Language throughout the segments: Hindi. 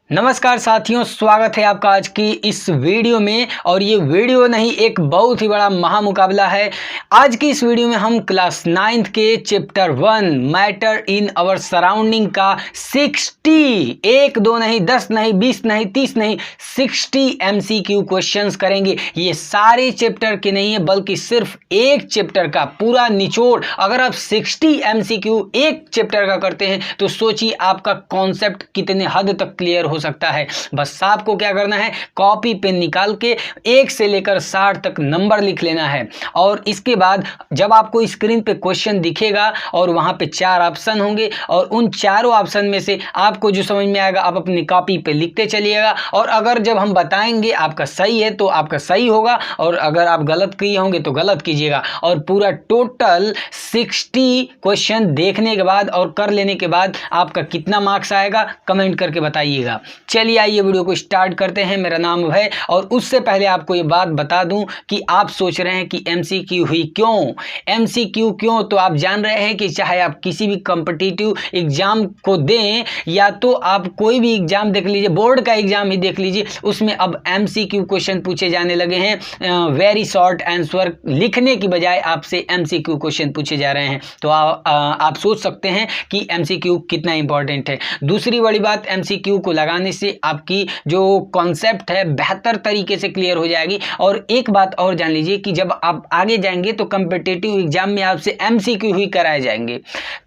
नमस्कार साथियों, स्वागत है आपका आज की इस वीडियो में। और ये वीडियो नहीं, एक बहुत ही बड़ा महामुकाबला है। आज की इस वीडियो में हम क्लास 9th के chapter 1 matter in our surrounding का 60 1 2 नहीं 10 नहीं 20 नहीं 30 नहीं 60 MCQ क्वेश्चंस करेंगे। ये सारे चैप्टर के नहीं है बल्कि सिर्फ एक चैप्टर का पूरा निचोड़। अगर आप 60 MCQ एक चैप्टर का करते हैं तो सोचिए आपका कॉन्सेप्ट कितने हद तक क्लियर हो सकता है। बस आपको क्या करना है, कॉपी पेन निकाल के 1 से लेकर 60 तक नंबर लिख लेना है। और इसके बाद जब आपको स्क्रीन पे क्वेश्चन दिखेगा और वहां पे 4 ऑप्शन होंगे और उन चारों ऑप्शन में से आपको जो समझ में आएगा आप अपनी कॉपी पे लिखते चलिएगा। और अगर जब हम बताएंगे आपका सही है तो आपका सही होगा, और अगर आप गलत किए होंगे तो गलत कीजिएगा। और पूरा टोटल 60 क्वेश्चन देखने के बाद और कर लेने के बाद आपका कितना मार्क्स आएगा कमेंट करके बताइएगा। चलिए आइए वीडियो को स्टार्ट करते हैं। मेरा नाम है, और उससे पहले आपको ये बात बता दूं कि आप सोच रहे हैं कि MCQ हुई क्यों, MCQ क्यों, तो आप जान रहे हैं कि चाहे आप किसी भी कॉम्पिटिटिव एग्जाम को दें या तो आप कोई भी एग्जाम देख लीजिए, बोर्ड का एग्जाम ही देख लीजिए, उसमें अब MCQ क्वेश्चन पूछे जाने लगे हैं। वेरी शॉर्ट आंसर लिखने की बजाय आपसे MCQ क्वेश्चन पूछे जा रहे हैं। तो आप सोच सकते हैं कि MCQ कितना इंपॉर्टेंट है। दूसरी बड़ी बात, MCQ को लगाने से आपकी जो कॉन्सेप्ट है बेहतर तरीके से क्लियर हो जाएगी। और एक बात और जान लीजिए कि जब आप आगे जाएंगे तो कॉम्पिटिटिव एग्जाम में आपसे MCQ ही कराए जाएंगे।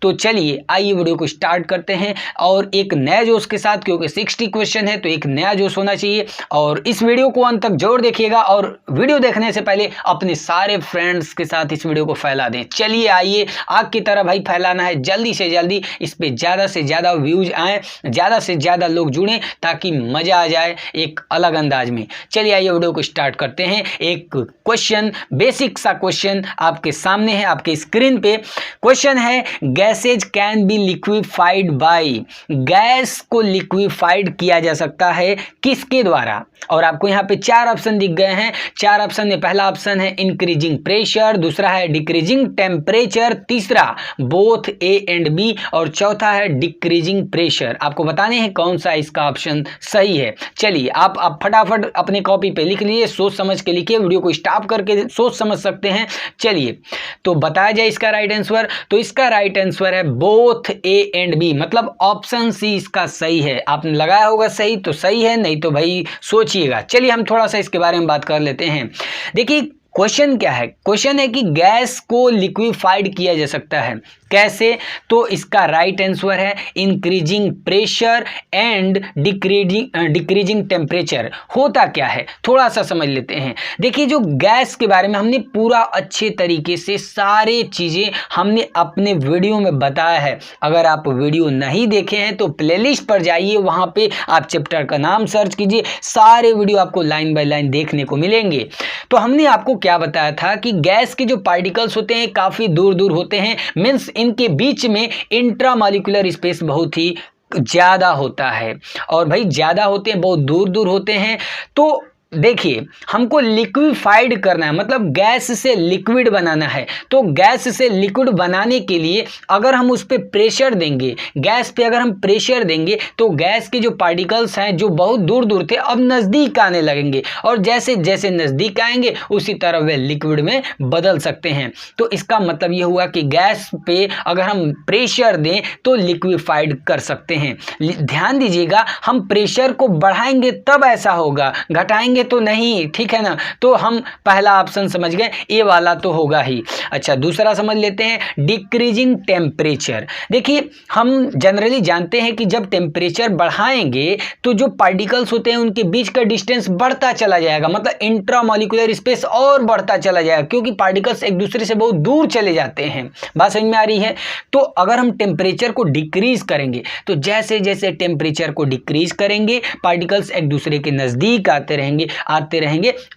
तो चलिए आइए वीडियो को स्टार्ट करते हैं, और एक नया जोश के साथ, क्योंकि 60 क्वेश्चन है तो एक नया जोश होना चाहिए। और इस वीडियो को अंत तक जरूर देखिएगा, और वीडियो देखने से पहले अपने सारे फ्रेंड्स के साथ इस वीडियो को फैला दें। चलिए आइए, आग की तरह भाई फैलाना है, जल्दी से जल्दी इस पे ज़्यादा से ज़्यादा व्यूज आए, ज़्यादा से ज़्यादा लोग जुड़ें ताकि मजा आ जाए एक अलग अंदाज में। चलिए आइए वीडियो को स्टार्ट करते हैं। एक क्वेश्चन, बेसिक सा क्वेश्चन आपके सामने है, आपके स्क्रीन पे क्वेश्चन है, gases can be liquefied by, gas को लिक्विफाइड किया जा सकता है किसके द्वारा। और आपको यहाँ पे 4 ऑप्शन दिख गए हैं। 4 ऑप्शन में पहला ऑप्शन है इंक्रीजिंग प्रेशर, दूसरा है डिक्रीजिंग टेम्परेचर, तीसरा बोथ A एंड B, और चौथा है डिक्रीजिंग प्रेशर। आपको बताने हैं कौन सा इसका ऑप्शन सही है। चलिए आप फटाफट अपने कॉपी पे लिख लीजिए, सोच समझ के लिखिए, वीडियो को स्टॉप करके सोच समझ सकते हैं। चलिए तो बताया जाए इसका राइट आंसर। तो इसका राइट आंसर है बोथ A एंड B, मतलब ऑप्शन C इसका सही है। आपने लगाया होगा सही तो सही है, नहीं तो भाई सोचिएगा। चलिए हम थोड़ा सा इसके बारे में बात कर लेते हैं। देखिए क्वेश्चन क्या है, क्वेश्चन है कि गैस को लिक्विफाइड किया जा सकता है कैसे। तो इसका राइट आंसर है increasing pressure and decreasing temperature. होता क्या है थोड़ा सा समझ लेते हैं। देखिए जो गैस के बारे में हमने पूरा अच्छे तरीके से सारे चीज़ें हमने अपने वीडियो में बताया है। अगर आप वीडियो नहीं देखे हैं तो प्लेलिस्ट पर जाइए, वहाँ पे आप चैप्टर का नाम सर्च कीजिए, सारे वीडियो आपको लाइन बाय लाइन देखने को मिलेंगे। तो हमने आपको क्या बताया था कि गैस के जो पार्टिकल्स होते हैं काफ़ी दूर दूर होते हैं, मीन्स इनके बीच में इंट्रामॉलिक्यूलर स्पेस बहुत ही ज़्यादा होता है। और भाई ज़्यादा होते हैं, बहुत दूर दूर होते हैं। तो देखिए हमको लिक्विफाइड करना है, मतलब गैस से लिक्विड बनाना है। तो गैस से लिक्विड बनाने के लिए अगर हम उस पर प्रेशर देंगे, गैस पे अगर हम प्रेशर देंगे तो गैस के जो पार्टिकल्स हैं जो बहुत दूर दूर थे अब नज़दीक आने लगेंगे, और जैसे जैसे नज़दीक आएंगे उसी तरह वे लिक्विड में बदल सकते हैं। तो इसका मतलब ये हुआ कि गैस पे अगर हम प्रेशर दें तो लिक्विफाइड कर सकते हैं। ध्यान दीजिएगा, हम प्रेशर को बढ़ाएंगे तब ऐसा होगा, घटाएंगे तो नहीं, ठीक है ना। तो हम पहला ऑप्शन समझ गए, ए वाला तो होगा ही। अच्छा दूसरा समझ लेते हैं, डिक्रीजिंग टेम्परेचर। देखिए हम जनरली जानते हैं कि जब टेम्परेचर बढ़ाएंगे तो जो पार्टिकल्स होते हैं उनके बीच का डिस्टेंस बढ़ता चला जाएगा, मतलब इंट्रामॉलिक्यूलर स्पेस और बढ़ता चला जाएगा, क्योंकि पार्टिकल्स एक दूसरे से बहुत दूर चले जाते हैं। बात समझ में आ रही है। तो अगर हम टेम्परेचर को डिक्रीज करेंगे तो जैसे जैसे टेम्परेचर को डिक्रीज करेंगे पार्टिकल्स एक दूसरे के नज़दीक आते रहेंगे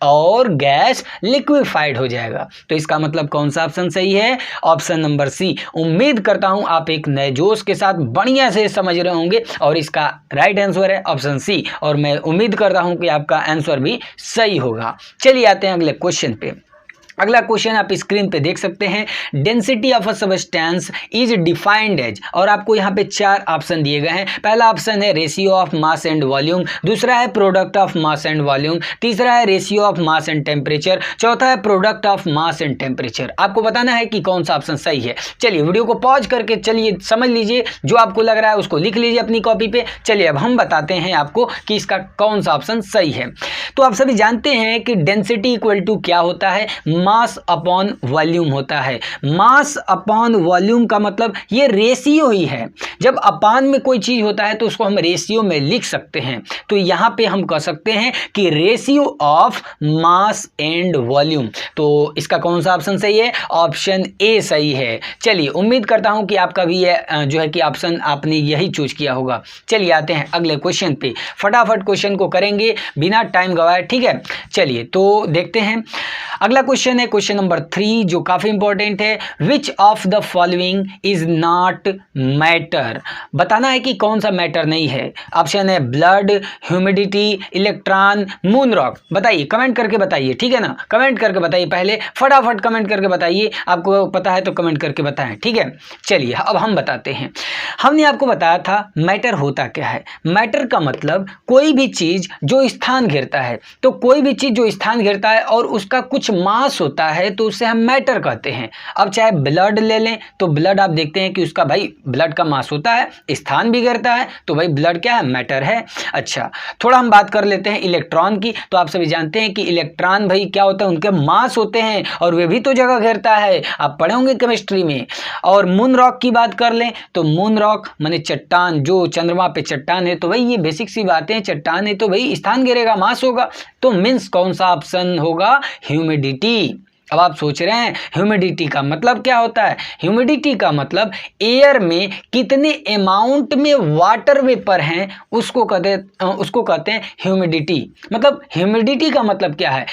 और गैस लिक्विफाइड हो जाएगा। तो इसका मतलब कौन सा ऑप्शन सही है, ऑप्शन नंबर सी। उम्मीद करता हूं आप एक नए जोश के साथ बढ़िया से समझ रहे होंगे, और इसका राइट आंसर है ऑप्शन सी, और मैं उम्मीद करता हूं कि आपका आंसर भी सही होगा। चलिए आते हैं अगले क्वेश्चन पे। अगला क्वेश्चन आप स्क्रीन पे देख सकते हैं, density of a substance is defined as, और आपको यहाँ पे 4 ऑप्शन दिए गए हैं। पहला ऑप्शन है ratio of mass and volume, दूसरा है product of mass and volume, तीसरा है ratio of mass and temperature, चौथा है product of mass and temperature. आपको बताना है कि कौन सा ऑप्शन सही है। चलिए वीडियो को पॉज करके चलिए समझ लीजिए, जो आपको लग रहा है उसको लिख लीजिए अपनी कॉपी पे। चलिए अब हम बताते हैं आपको कि इसका कौन सा ऑप्शन सही है। तो आप सभी जानते हैं कि डेंसिटी इक्वल टू क्या होता है, मास अपॉन वॉल्यूम होता है। मास अपॉन वॉल्यूम का मतलब ये रेशियो ही है। जब अपान में कोई चीज होता है तो उसको हम रेशियो में लिख सकते हैं। तो यहां पे हम कह सकते हैं कि ratio of mass and volume. तो इसका कौन सा ऑप्शन सही है, ऑप्शन ए सही है। चलिए उम्मीद करता हूं कि आपका भी ये जो है कि ऑप्शन आपने यही चूज किया होगा। चलिए आते हैं अगले क्वेश्चन पे, फटाफट क्वेश्चन को करेंगे बिना टाइम गवाए, ठीक है। चलिए तो देखते हैं अगला क्वेश्चन है क्वेश्चन नंबर 3, जो काफी इंपॉर्टेंट है। Which of the following is not matter, बताना है कि कौन सा मैटर नहीं है। ऑप्शन है blood, humidity, electron, moon rock. बताइए, कमेंट करके बताइए, ठीक है ना, कमेंट करके बताइए, पहले फटाफट कमेंट करके बताइए। आपको पता है तो कमेंट करके बताएं, ठीक है। चलिए अब हम बताते हैं। हमने आपको बताया था मैटर होता क्या है। मैटर का मतलब कोई भी चीज जो स्थान घेरता है। तो कोई भी चीज जो स्थान घेरता है और उसका कुछ मास होता है तो उसे हम मैटर कहते हैं। अब चाहे ब्लड ले लें तो ब्लड आप देखते हैं कि उसका भाई ब्लड का मास होता है, स्थान भी घेरता है, तो भाई ब्लड क्या है, मैटर है। अच्छा, थोड़ा हम बात कर लेते हैं इलेक्ट्रॉन की। तो आप सभी जानते हैं कि इलेक्ट्रॉन भाई क्या होता है, उनके मास होते हैं और वे भी तो जगह घेरता है, आप पढ़े होंगे केमिस्ट्री में। और मून रॉक की बात कर लें तो मून रॉक माने चट्टान, जो चंद्रमा पे चट्टान है, तो भाई ये बेसिक सी बातें, चट्टान है तो भाई स्थान घेरेगा, मास होगा। तो मीन्स कौन सा ऑप्शन होगा, ह्यूमिडिटी। अब आप सोच रहे हैं ह्यूमिडिटी का मतलब क्या होता है। ह्यूमिडिटी का मतलब एयर में कितने अमाउंट में वाटर वेपर हैं उसको कहते हैं ह्यूमिडिटी। मतलब ह्यूमिडिटी का मतलब क्या है,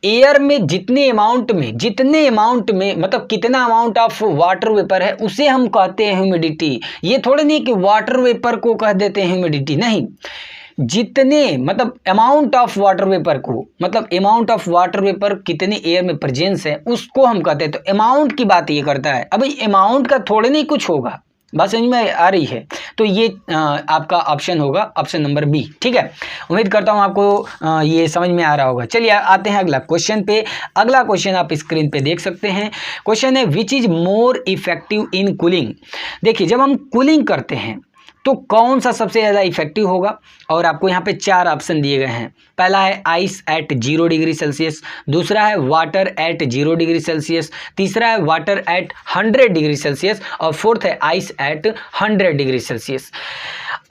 एयर में जितने अमाउंट में मतलब कितना अमाउंट ऑफ वाटर वेपर है उसे हम कहते हैं ह्यूमिडिटी। ये थोड़े नहीं कि वाटर वेपर को कह देते हैं ह्यूमिडिटी, नहीं, जितने मतलब अमाउंट ऑफ वाटर वेपर को, मतलब अमाउंट ऑफ वाटर वेपर कितने एयर में प्रेजेंस है उसको हम कहते हैं। तो अमाउंट की बात ये करता है। अब अमाउंट का थोड़े नहीं कुछ होगा, बात समझ में आ रही है। तो ये आपका ऑप्शन होगा, ऑप्शन नंबर बी, ठीक है। उम्मीद करता हूँ आपको ये समझ में आ रहा होगा। चलिए आते हैं अगला क्वेश्चन पे। अगला क्वेश्चन आप स्क्रीन पे देख सकते हैं। क्वेश्चन है which is more effective in cooling. देखिए जब हम कूलिंग करते हैं तो कौन सा सबसे ज़्यादा इफेक्टिव होगा, और आपको यहाँ पे 4 ऑप्शन दिए गए हैं। पहला है आइस एट 0 डिग्री सेल्सियस, दूसरा है वाटर एट 0 डिग्री सेल्सियस, तीसरा है वाटर एट 100 डिग्री सेल्सियस, और फोर्थ है आइस एट 100 डिग्री सेल्सियस।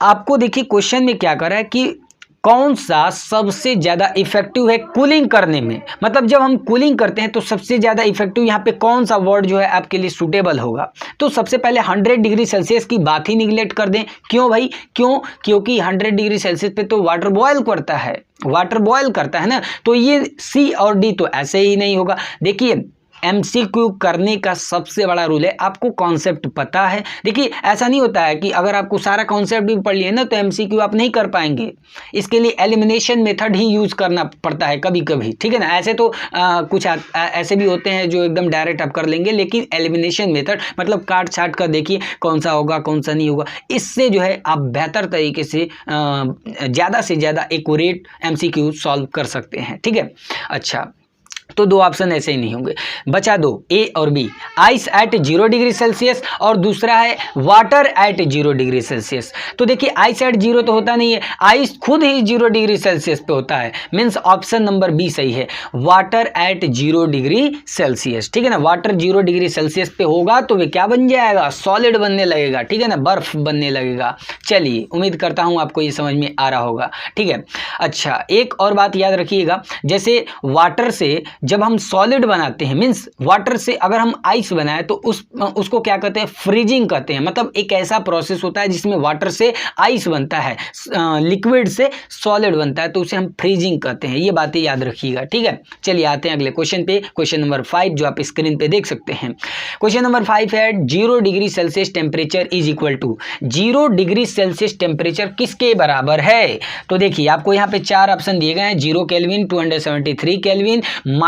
आपको देखिए क्वेश्चन में क्या कर रहा है कि कौन सा सबसे ज़्यादा इफेक्टिव है कूलिंग करने में। मतलब जब हम कूलिंग करते हैं तो सबसे ज़्यादा इफेक्टिव यहाँ पे कौन सा वर्ड जो है आपके लिए सूटेबल होगा। तो सबसे पहले 100 डिग्री सेल्सियस की बात ही निगलेक्ट कर दें। क्यों भाई, क्योंकि 100 डिग्री सेल्सियस पे तो वाटर बॉयल करता है ना। तो ये सी और डी तो ऐसे ही नहीं होगा। देखिए एमसीक्यू करने का सबसे बड़ा रूल है, आपको कॉन्सेप्ट पता है। देखिए ऐसा नहीं होता है कि अगर आपको सारा कॉन्सेप्ट भी पढ़ लिए ना तो एमसीक्यू आप नहीं कर पाएंगे। इसके लिए एलिमिनेशन मेथड ही यूज करना पड़ता है कभी कभी, ठीक है ना। ऐसे तो कुछ ऐसे भी होते हैं जो एकदम डायरेक्ट आप कर लेंगे, लेकिन एलिमिनेशन मेथड मतलब काट छाट कर देखिए कौन सा होगा कौन सा नहीं होगा। इससे जो है आप बेहतर तरीके से ज़्यादा से ज़्यादा एक्यूरेट एमसीक्यू सॉल्व कर सकते हैं, ठीक है। अच्छा, तो 2 ऑप्शन ऐसे ही नहीं होंगे, बचा 2, ए और B. Ice at 0 degree Celsius और दूसरा है वाटर एट 0 डिग्री सेल्सियस। तो देखिए आइस एट 0 तो होता नहीं है, आइस खुद ही 0 डिग्री सेल्सियस पे होता है। मीन्स ऑप्शन नंबर बी सही है, वाटर एट 0 डिग्री सेल्सियस, ठीक है ना। वाटर 0 डिग्री सेल्सियस पे होगा तो वे क्या बन जाएगा, सॉलिड बनने लगेगा, ठीक है ना, बर्फ बनने लगेगा। चलिए उम्मीद करता हूँ आपको ये समझ में आ रहा होगा, ठीक है। अच्छा, एक और बात याद रखिएगा, जैसे वाटर से जब हम सॉलिड बनाते हैं, मीन्स वाटर से अगर हम आइस बनाए तो उसको क्या कहते हैं, फ्रीजिंग कहते हैं। मतलब एक ऐसा प्रोसेस होता है जिसमें वाटर से आइस बनता है, लिक्विड से सॉलिड बनता है, तो उसे हम फ्रीजिंग कहते हैं। ये बातें याद रखिएगा, ठीक है। चलिए आते हैं अगले क्वेश्चन पे, क्वेश्चन नंबर 5 जो आप स्क्रीन पे देख सकते हैं। क्वेश्चन नंबर 5 है 0 degree Celsius temperature is equal to, 0 degree Celsius temperature किसके बराबर है। तो देखिए आपको यहाँ पे 4 ऑप्शन दिए गए हैं, 0 kelvin, 273 kelvin,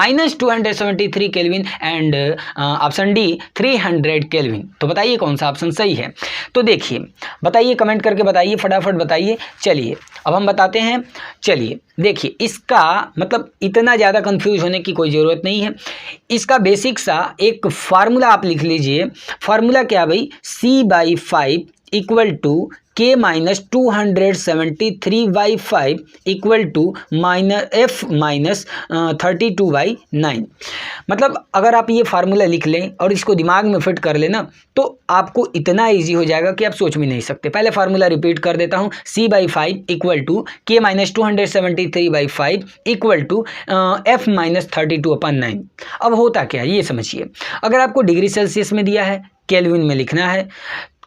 -273 kelvin and option D 300 kelvin. तो बताइए कौन सा ऑप्शन सही है। तो देखिए बताइए, कमेंट करके बताइए, फटाफट बताइए। चलिए अब हम बताते हैं। चलिए देखिए, इसका मतलब इतना ज़्यादा कंफ्यूज होने की कोई ज़रूरत नहीं है। इसका बेसिक सा एक फार्मूला आप लिख लीजिए। फार्मूला क्या भाई, C/5 equal to K minus 273/5 equal to F minus 32/9। मतलब अगर आप ये फार्मूला लिख लें और इसको दिमाग में फिट कर लेना तो आपको इतना इजी हो जाएगा कि आप सोच भी नहीं सकते। पहले फार्मूला रिपीट कर देता हूँ, C/5 equal to K minus 273/5 equal to F minus 32/9। अब होता क्या है ये समझिए। अगर आपको डिग्री सेल्सियस में दिया है, केल्विन में लिखना है,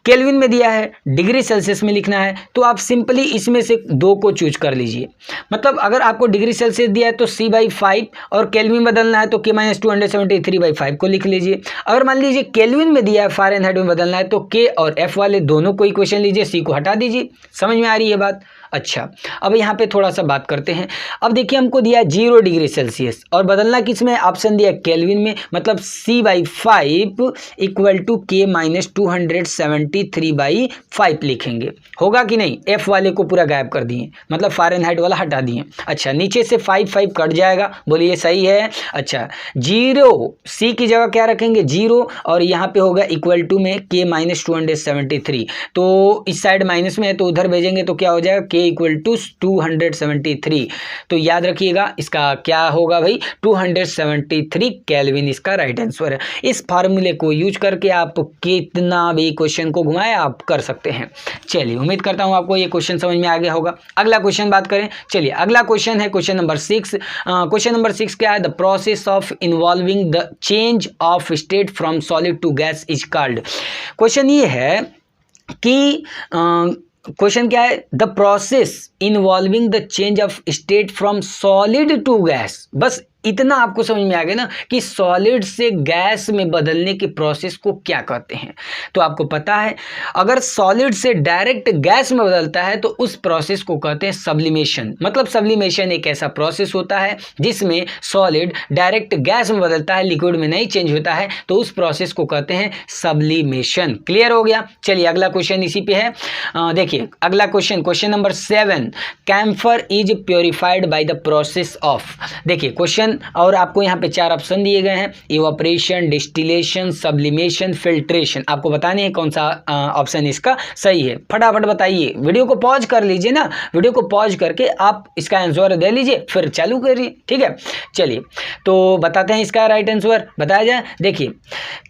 केल्विन में दिया है, डिग्री सेल्सियस में लिखना है, तो आप सिंपली इसमें से दो को चूज कर लीजिए। मतलब अगर आपको डिग्री सेल्सियस दिया है तो C/5 और केल्विन बदलना है तो K माइनस 273/5 को लिख लीजिए। अगर मान लीजिए केल्विन में दिया है, फ़ारेनहाइट में बदलना है तो K और F वाले दोनों को इक्वेशन लीजिए, C को हटा दीजिए। समझ में आ रही है बात। अच्छा, अब यहाँ पे थोड़ा सा बात करते हैं। अब देखिए हमको दिया है 0 डिग्री सेल्सियस और बदलना किस में, ऑप्शन दिया केल्विन में, मतलब C/5 equal to K minus 273/5 लिखेंगे। होगा कि नहीं, F वाले को पूरा गायब कर दिए, मतलब फ़ारेनहाइट वाला हटा दिए। अच्छा, नीचे से 5 कट जाएगा, बोलिए सही है। अच्छा, 0 C की जगह क्या रखेंगे, 0, और यहाँ पे होगा इक्वल टू में K माइनस 273। तो इस साइड माइनस में है तो उधर भेजेंगे तो क्या हो जाएगा, K इक्वल टू 273। तो याद रखिएगा इसका क्या होगा भाई, 273 केल्विन इसका राइट आंसर है। इस फार्मूले को यूज करके आप कितना भी क्वेश्चन को घुमाए आप कर सकते हैं। चलिए उम्मीद करता हूं आपको ये क्वेश्चन समझ में आ गया होगा। अगला क्वेश्चन बात करें। चलिए अगला क्वेश्चन है क्वेश्चन नंबर 6। क्वेश्चन नंबर 6 क्या है, the process of involving the change of state from solid to gas is called. Question ये है कि क्वेश्चन क्या है, the process involving the change of state from solid to gas. बस इतना आपको समझ में आ गया ना कि सॉलिड से गैस में बदलने की प्रोसेस को क्या कहते हैं। तो आपको पता है अगर सॉलिड से डायरेक्ट गैस में बदलता है तो उस प्रोसेस को कहते हैं सब्लिमेशन। मतलब सब्लिमेशन एक ऐसा प्रोसेस होता है जिसमें सॉलिड डायरेक्ट गैस में बदलता है, लिक्विड में नहीं चेंज होता है, तो उस प्रोसेस को कहते हैं सब्लिमेशन। क्लियर हो गया। चलिए अगला क्वेश्चन इसी पे है। देखिए अगला question, question number 7, camphor is purified by the process of. देखिए क्वेश्चन और आपको यहाँ पे 4 ऑप्शन दिए गए हैं, इवापोरेशन, डिस्टिलेशन, सब्लिमेशन, फिल्ट्रेशन। आपको बताने हैं कौन सा ऑप्शन इसका सही है। फटाफट बताइए, वीडियो को पॉज कर लीजिए ना, वीडियो को पॉज करके आप इसका आंसर दे लीजिए फिर चालू करिए, ठीक है। चलिए तो बताते हैं इसका राइट आंसर बताया जाए। देखिए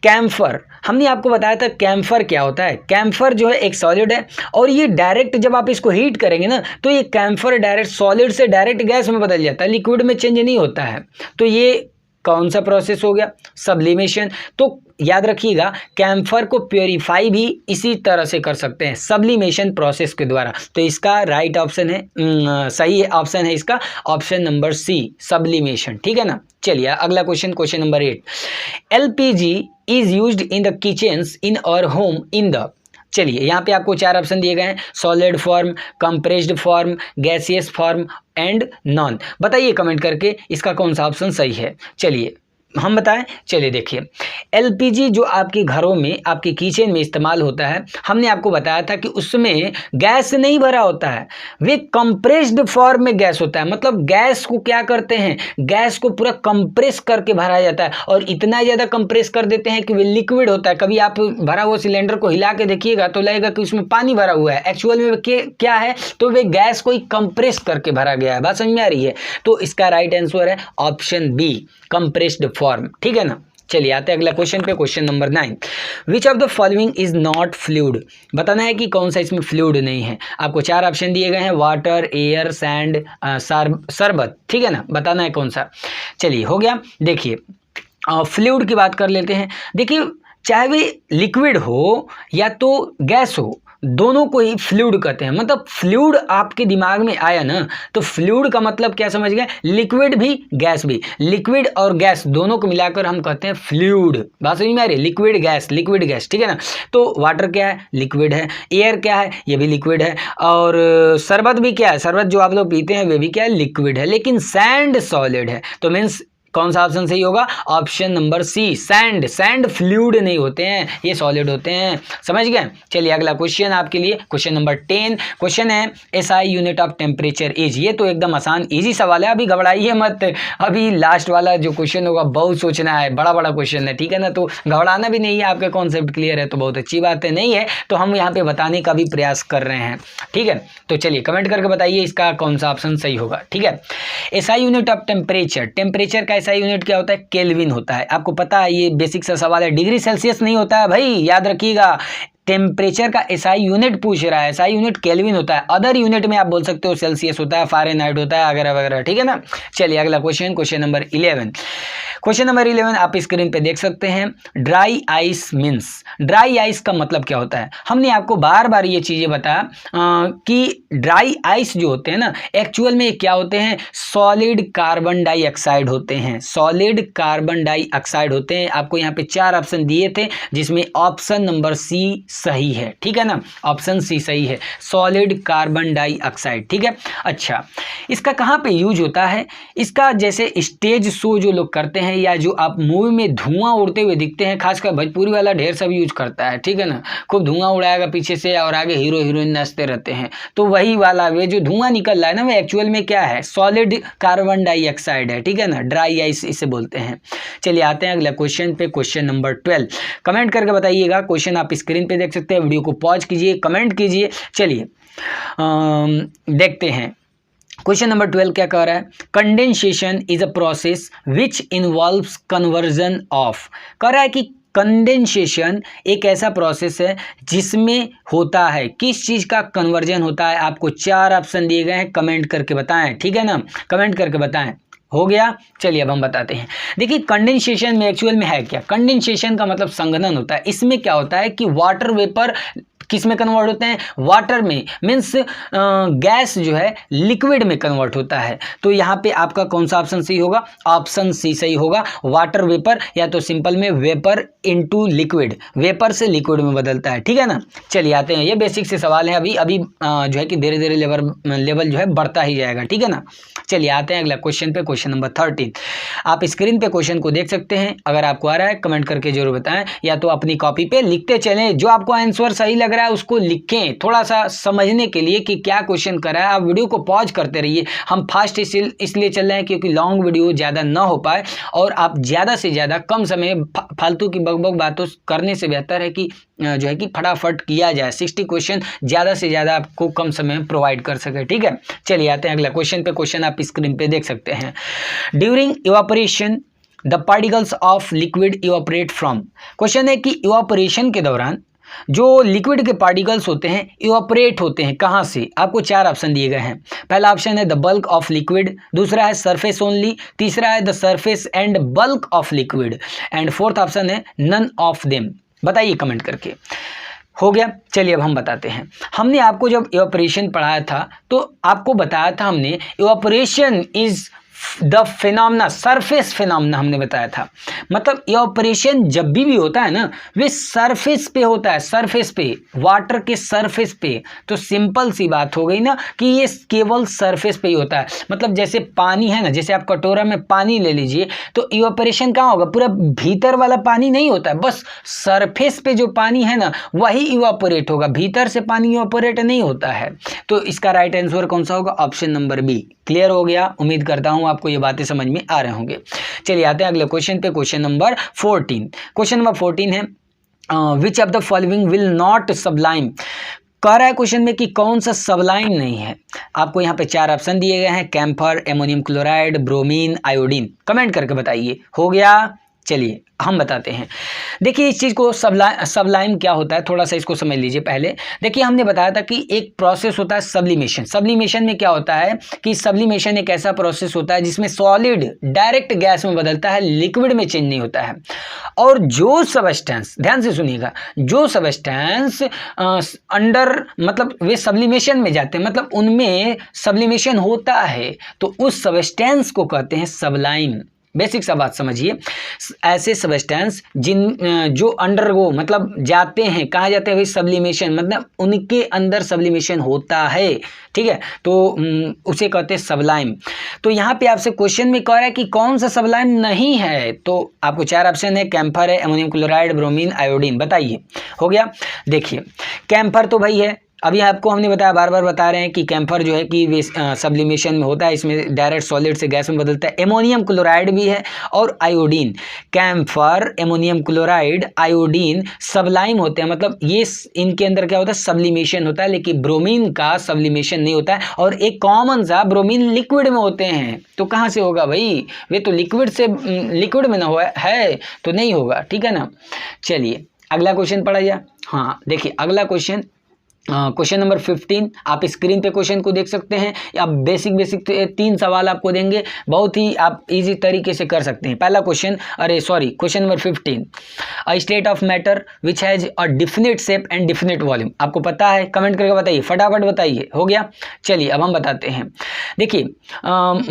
कैम्फर, हमने आपको बताया था कैम्फर क्या होता है। कैम्फर जो है एक सॉलिड है और ये डायरेक्ट जब आप इसको हीट करेंगे ना तो ये कैम्फर डायरेक्ट सॉलिड से डायरेक्ट गैस में बदल जाता है, लिक्विड में चेंज नहीं होता है। तो ये कौन सा प्रोसेस हो गया, सब्लिमेशन। तो याद रखिएगा कैम्फर को प्योरीफाई भी इसी तरह से कर सकते हैं, सब्लिमेशन प्रोसेस के द्वारा। तो इसका राइट ऑप्शन है, सही ऑप्शन है इसका ऑप्शन नंबर सी, सब्लिमेशन, ठीक है ना। चलिए अगला question, question number 8, LPG is used in the kitchens in our home in the. चलिए यहाँ पे आपको 4 ऑप्शन दिए गए हैं, solid form, compressed form, gaseous form and none. बताइए कमेंट करके इसका कौन सा ऑप्शन सही है। चलिए हम बताएं। चलिए देखिए LPG जो आपके घरों में, आपके किचन में इस्तेमाल होता है, हमने आपको बताया था कि उसमें गैस नहीं भरा होता है, वे कंप्रेस्ड फॉर्म में गैस होता है। मतलब गैस को क्या करते हैं, गैस को पूरा कंप्रेस करके भरा जाता है और इतना ज़्यादा कंप्रेस कर देते हैं कि वे लिक्विड होता है। कभी आप भरा हुआ सिलेंडर को हिला के देखिएगा तो लगेगा कि उसमें पानी भरा हुआ है, एक्चुअल में क्या है, तो वे गैस को ही कंप्रेस करके भरा गया है। बात समझ में आ रही है। तो इसका राइट आंसर है ऑप्शन बी, कंप्रेस्ड फॉर्म, ठीक है ना। चलिए आते हैं अगला क्वेश्चन पे, question number 9, which of the following is not fluid. बताना है कि कौन सा इसमें फ्लूइड नहीं है। आपको 4 ऑप्शन दिए गए हैं, वाटर, एयर, सैंड, शरबत, ठीक है ना। बताना है कौन सा। चलिए हो गया। देखिए फ्लूइड की बात कर लेते हैं। देखिए चाहे वे लिक्विड हो या तो गैस हो, दोनों को ही फ्लूइड कहते हैं। मतलब फ्लूइड आपके दिमाग में आया ना तो फ्लूइड का मतलब क्या समझ गए, लिक्विड भी गैस भी, लिक्विड और गैस दोनों को मिलाकर हम कहते हैं फ्लूइड। बात समझ में आ रही है, लिक्विड गैस, ठीक है ना। तो वाटर क्या है, लिक्विड है, एयर क्या है, ये भी लिक्विड है, और शरबत भी क्या है, शरबत जो आप लोग पीते हैं वे भी क्या है, लिक्विड है। लेकिन सैंड सॉलिड है। तो मीन्स कौन सा ऑप्शन सही होगा? Option number C, sand. Sand fluid नहीं होते हैं, ये सॉलिड होते हैं। समझ गए? चलिए अगला क्वेश्चन आपके लिए, क्वेश्चन नंबर 10। क्वेश्चन है SI unit of temperature is. ये तो एकदम आसान इजी सवाल है, अभी घबराइए मत। अभी लास्ट वाला जो क्वेश्चन होगा बहुत सोचना है, बड़ा बड़ा क्वेश्चन है, ठीक है ना। तो घबराना भी नहीं है, आपका कॉन्सेप्ट क्लियर है तो बहुत अच्छी बात है। नहीं है तो हम यहाँ पे बताने का भी प्रयास कर रहे हैं, ठीक है। तो चलिए कमेंट करके बताइए इसका कौन सा ऑप्शन सही होगा, ठीक है। SI unit of temperature, temperature का एसआई यूनिट क्या होता है? केल्विन होता है। आपको पता है, ये बेसिक सा सवाल है, डिग्री सेल्सियस नहीं होता है भाई, याद रखिएगा। टेम्परेचर का एसआई यूनिट पूछ रहा है, एसआई यूनिट केल्विन होता है। अदर यूनिट में आप बोल सकते हो सेल्सियस होता है, फ़ारेनहाइट होता है, वगैरह वगैरह, ठीक है ना। चलिए अगला question, question number 11। Question number 11 आप स्क्रीन पे देख सकते हैं। Dry ice means, dry ice का मतलब क्या होता है? हमने आपको बार बार ये चीज़ें बताया कि ड्राई आइस जो होते हैं ना, एक्चुअल में क्या होते हैं? सॉलिड कार्बन डाइऑक्साइड होते हैं, सॉलिड कार्बन डाइऑक्साइड होते हैं। आपको यहाँ पे 4 ऑप्शन दिए थे, जिसमें ऑप्शन नंबर सी सही है, ठीक है ना। ऑप्शन सी सही है, सॉलिड कार्बन डाइऑक्साइड, ठीक है। अच्छा, इसका कहाँ पे यूज होता है? इसका जैसे स्टेज शो जो लोग करते हैं, या जो आप मूवी में धुआं उड़ते हुए दिखते हैं, खासकर भोजपुरी वाला ढेर सब यूज करता है, ठीक है ना। खूब धुआं उड़ाएगा पीछे से और आगे हीरो हीरोइन नाचते रहते हैं, तो वही वाला वे जो धुआं निकल रहा है ना, वो एक्चुअल में क्या है? सॉलिड कार्बन डाइऑक्साइड है, ठीक है ना। ड्राई आइस इसे बोलते हैं। चलिए आते हैं अगला क्वेश्चन पे, क्वेश्चन नंबर 12। कमेंट करके बताइएगा, क्वेश्चन आप स्क्रीन पे देख सकते हैं, वीडियो को पॉज कीजिए, कमेंट कीजिए। चलिए देखते हैं क्वेश्चन नंबर 12 क्या कह रहा है? Condensation is a process which involves conversion of. कह रहा है कि कंडेंसेशन एक ऐसा प्रोसेस है जिसमें होता है, किस चीज़ का कन्वर्जन होता है? आपको 4 ऑप्शन दिए गए हैं, कमेंट करके बताएं, ठीक है ना। कमेंट करके बताएं, हो गया। चलिए अब हम बताते हैं। देखिए कंडेंसेशन में एक्चुअल में है क्या? कंडेंसेशन का मतलब संघनन होता है। इसमें क्या होता है कि वाटर वेपर किस में कन्वर्ट होते हैं? वाटर में, मीन्स गैस जो है लिक्विड में कन्वर्ट होता है। तो यहाँ पे आपका कौन सा ऑप्शन सही होगा? ऑप्शन सी सही होगा, वाटर वेपर, या तो सिंपल में वेपर इनटू लिक्विड, वेपर से लिक्विड में बदलता है, ठीक है ना। चलिए आते हैं, ये बेसिक से सवाल है, अभी अभी जो है कि धीरे धीरे लेवल जो है बढ़ता ही जाएगा, ठीक है ना। चलिए आते हैं अगला क्वेश्चन पे, क्वेश्चन नंबर 13। आप स्क्रीन पे क्वेश्चन को देख सकते हैं, अगर आपको आ रहा है कमेंट करके जरूर बताएं, या तो अपनी कॉपी पे लिखते चलें, जो आपको आंसर सही लग रहा है उसको लिखें, थोड़ा सा समझने के लिए कि क्या क्वेश्चन कर रहा है। आप वीडियो को पॉज करते रहिए, हम फास्ट इसलिए चल रहे हैं क्योंकि लॉन्ग वीडियो ज़्यादा ना हो पाए, और आप ज़्यादा से ज़्यादा कम समय फालतू की बकबक बातों करने से बेहतर है कि जो है कि फटाफट किया जाए, 60 क्वेश्चन ज़्यादा से ज़्यादा आपको कम समय में प्रोवाइड कर सके, ठीक है। चलिए आते हैं अगला क्वेश्चन पे, क्वेश्चन आप स्क्रीन पे देख सकते हैं। During evaporation the particles of liquid evaporate from. Question है कि इवापोरेशन के दौरान जो लिक्विड के पार्टिकल्स होते हैं इवापोरेट होते हैं कहाँ से? आपको 4 ऑप्शन दिए गए हैं। पहला ऑप्शन है द बल्क ऑफ लिक्विड, दूसरा है सरफेस ओनली, तीसरा है the surface and bulk of liquid, and fourth option है नन ऑफ देम। बताइए कमेंट करके। हो गया। चलिए अब हम बताते हैं। हमने आपको जब इवापोरेशन पढ़ाया था तो आपको बताया था हमने, evaporation is the phenomena, surface phenomena हमने बताया था। मतलब इवापोरेशन जब भी होता है ना, वे सरफेस पे होता है, सरफेस पे, वाटर के सरफेस पे। तो सिंपल सी बात हो गई ना कि ये केवल सरफेस पे ही होता है। मतलब जैसे पानी है ना, जैसे आप कटोरा में पानी ले लीजिए, तो इवापोरेशन कहाँ होगा? पूरा भीतर वाला पानी नहीं होता है, बस सरफेस पे जो पानी है ना वही इवापोरेट होगा, भीतर से पानी इवापोरेट नहीं होता है। तो इसका राइट आंसर कौन सा होगा? Option number B. क्लियर हो गया? उम्मीद करता हूं आपको ये बातें समझ में आ रहे होंगे। चलिए आते हैं अगले क्वेश्चन पे, क्वेश्चन नंबर 14। क्वेश्चन नंबर 14 है which of the following will not Sublime. कह रहा है क्वेश्चन में कि कौन सा सबलाइम नहीं है। आपको यहाँ पे 4 ऑप्शन दिए गए हैं, camphor, ammonium chloride, bromine, iodine. Comment करके बताइए। हो गया? चलिए हम बताते हैं। देखिए इस चीज़ को सबलाइम क्या होता है, थोड़ा सा इसको समझ लीजिए पहले। देखिए हमने बताया था कि एक प्रोसेस होता है सब्लिमेशन। सब्लिमेशन में क्या होता है कि सब्लिमेशन एक ऐसा प्रोसेस होता है जिसमें सॉलिड डायरेक्ट गैस में बदलता है, लिक्विड में चेंज नहीं होता है। और जो सबस्टेंस, ध्यान से सुनिएगा, जो सबस्टेंस अंडर मतलब वे सब्लिमेशन में जाते हैं, मतलब उनमें सब्लिमेशन होता है, तो उस सबस्टेंस को कहते हैं सबलाइम। बेसिक सा बात समझिए, ऐसे सबस्टेंस जो अंडरगो मतलब जाते हैं, कहाँ जाते हैं भाई? सब्लिमेशन, मतलब उनके अंदर सब्लिमेशन होता है, ठीक है, तो उसे कहते हैं सबलाइम। तो यहाँ पे आपसे क्वेश्चन में कह रहा है कि कौन सा सबलाइम नहीं है, तो आपको 4 ऑप्शन है, कैम्फर है, अमोनियम क्लोराइड, ब्रोमीन, आयोडीन। बताइए, हो गया। देखिए कैम्फर तो भाई है, अभी आपको हमने बताया, बार बार बता रहे हैं कि कैम्फर जो है कि सब्लिमेशन में होता है, इसमें डायरेक्ट सॉलिड से गैस में बदलता है। एमोनियम क्लोराइड भी है और iodine. Camphor, ammonium chloride, iodine sublime होते हैं, मतलब ये इनके अंदर क्या होता है, सब्लिमेशन होता है, लेकिन ब्रोमीन का सब्लिमेशन नहीं होता है। और एक कॉमन सा ब्रोमीन लिक्विड में होते हैं, तो कहाँ से होगा भाई, वे तो लिक्विड से लिक्विड में ना हुआ है तो नहीं होगा, ठीक है ना। चलिए अगला क्वेश्चन पढ़ा जाए। हाँ देखिए अगला क्वेश्चन, क्वेश्चन नंबर 15, आप स्क्रीन पे क्वेश्चन को देख सकते हैं। अब बेसिक 3 सवाल आपको देंगे, बहुत ही आप इजी तरीके से कर सकते हैं। पहला question, question number 15, a state of matter which has a definite shape and definite volume. आपको पता है, कमेंट करके बताइए, फटाफट बताइए। हो गया, चलिए अब हम बताते हैं। देखिए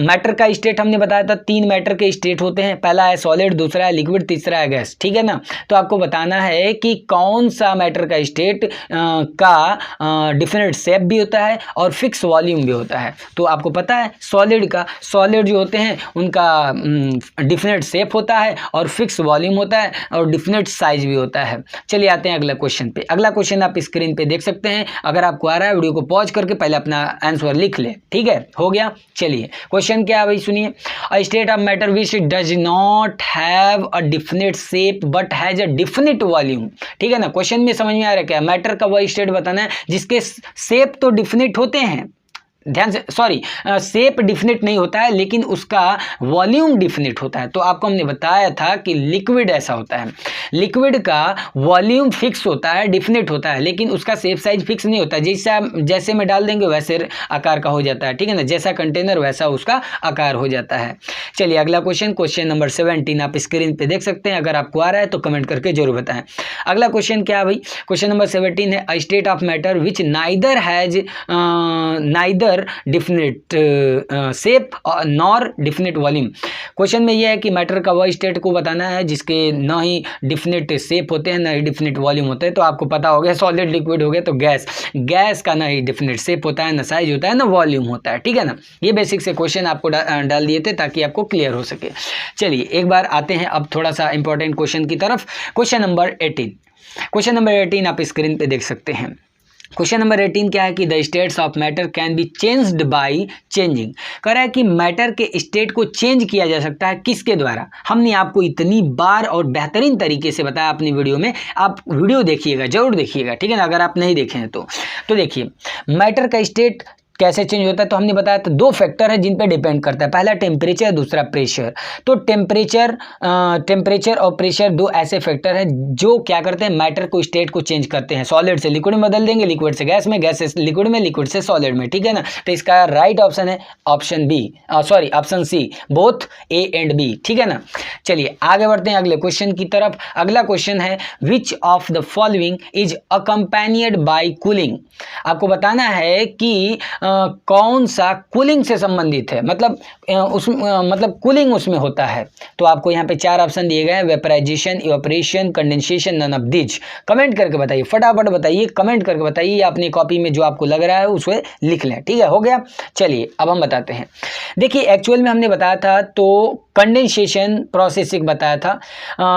मैटर का स्टेट हमने बताया था, 3 मैटर के स्टेट होते हैं, पहला है सॉलिड, दूसरा है लिक्विड, तीसरा है गैस, ठीक है ना। तो आपको बताना है कि कौन सा मैटर का स्टेट का डिफिनिट शेप भी होता है और फिक्स वॉल्यूम भी होता है। तो आपको पता है सॉलिड जो होते हैं उनका डिफिनिट शेप होता है और फिक्स वॉल्यूम होता है और डिफिनिट साइज भी होता है। चलिए आते हैं अगला क्वेश्चन पे। अगला क्वेश्चन आप स्क्रीन पे देख सकते हैं, अगर आपको आ रहा है वीडियो को पॉज करके पहले अपना आंसर लिख ले, ठीक है। हो गया, चलिए क्वेश्चन क्या है भाई, सुनिए। A state of matter which does not have a definite shape but has a definite volume, ठीक है ना। क्वेश्चन में समझ में आ रहा है क्या, मैटर का वह स्टेट बताना है जिसके शेप तो डिफिनिट होते हैं, ध्यान से, सॉरी शेप डिफिनिट नहीं होता है लेकिन उसका वॉल्यूम डिफिनिट होता है। तो आपको हमने बताया था कि लिक्विड ऐसा होता है, लिक्विड का वॉल्यूम फिक्स होता है, डिफिनिट होता है, लेकिन उसका शेप साइज फिक्स नहीं होता। जैसे में डाल देंगे वैसे आकार का हो जाता है, ठीक है ना, जैसा कंटेनर वैसा उसका आकार हो जाता है। चलिए अगला क्वेश्चन, क्वेश्चन नंबर 17, आप स्क्रीन पे देख सकते हैं, अगर आपको आ रहा है तो कमेंट करके जरूर बताएं। अगला क्वेश्चन क्या है भाई, क्वेश्चन नंबर 17 है, a state of matter which neither has definite shape nor definite volume. Question में यह है कि मैटर का वह स्टेट को बताना है जिसके न ही डिफिनिट शेप होते हैं न ही डिफिनिट वॉल्यूम होते हैं। तो आपको पता हो गया, सॉलिड लिक्विड हो गया तो गैस का ना ही डिफिनिट शेप होता है, ना साइज होता है, ना वॉल्यूम होता है, ठीक है ना। ये बेसिक से क्वेश्चन आपको डाल दिए थे ताकि आपको क्लियर हो सके। चलिए एक बार आते हैं अब थोड़ा सा इंपॉर्टेंट क्वेश्चन की तरफ। क्वेश्चन नंबर 18 आप स्क्रीन पे देख सकते हैं। क्वेश्चन नंबर 18 क्या है कि the states of matter can be changed by changing. कह रहा है कि मैटर के स्टेट को चेंज किया जा सकता है, किसके द्वारा। हमने आपको इतनी बार और बेहतरीन तरीके से बताया अपनी वीडियो में, आप वीडियो देखिएगा, जरूर देखिएगा, ठीक है ना, अगर आप नहीं देखे हैं तो देखिए मैटर का स्टेट कैसे चेंज होता है। तो हमने बताया था 2 फैक्टर है जिन पे डिपेंड करता है, पहला टेम्परेचर, दूसरा प्रेशर। तो टेम्परेचर और प्रेशर 2 ऐसे फैक्टर हैं जो क्या करते हैं, मैटर को स्टेट को चेंज करते हैं। सॉलिड से लिक्विड में बदल देंगे, लिक्विड से गैस में, गैस से लिक्विड में, लिक्विड से सॉलिड में, ठीक है ना। तो इसका राइट ऑप्शन है option C, both A and B, ठीक है ना। चलिए आगे बढ़ते हैं अगले क्वेश्चन की तरफ। अगला क्वेश्चन है, which of the following is accompanied by cooling. आपको बताना है कि कौन सा कूलिंग से संबंधित है, मतलब कूलिंग उसमें होता है। तो आपको यहाँ पे 4 ऑप्शन दिए गए हैं, vaporisation, evaporation, condensation, none of these. Comment करके बताइए, फटाफट बताइए, कमेंट करके बताइए, अपनी कॉपी में जो आपको लग रहा है उसे लिख लें, ठीक है। हो गया, चलिए अब हम बताते हैं। देखिए एक्चुअल में हमने बताया था तो कंडेंसेशन प्रोसेस एक बताया था,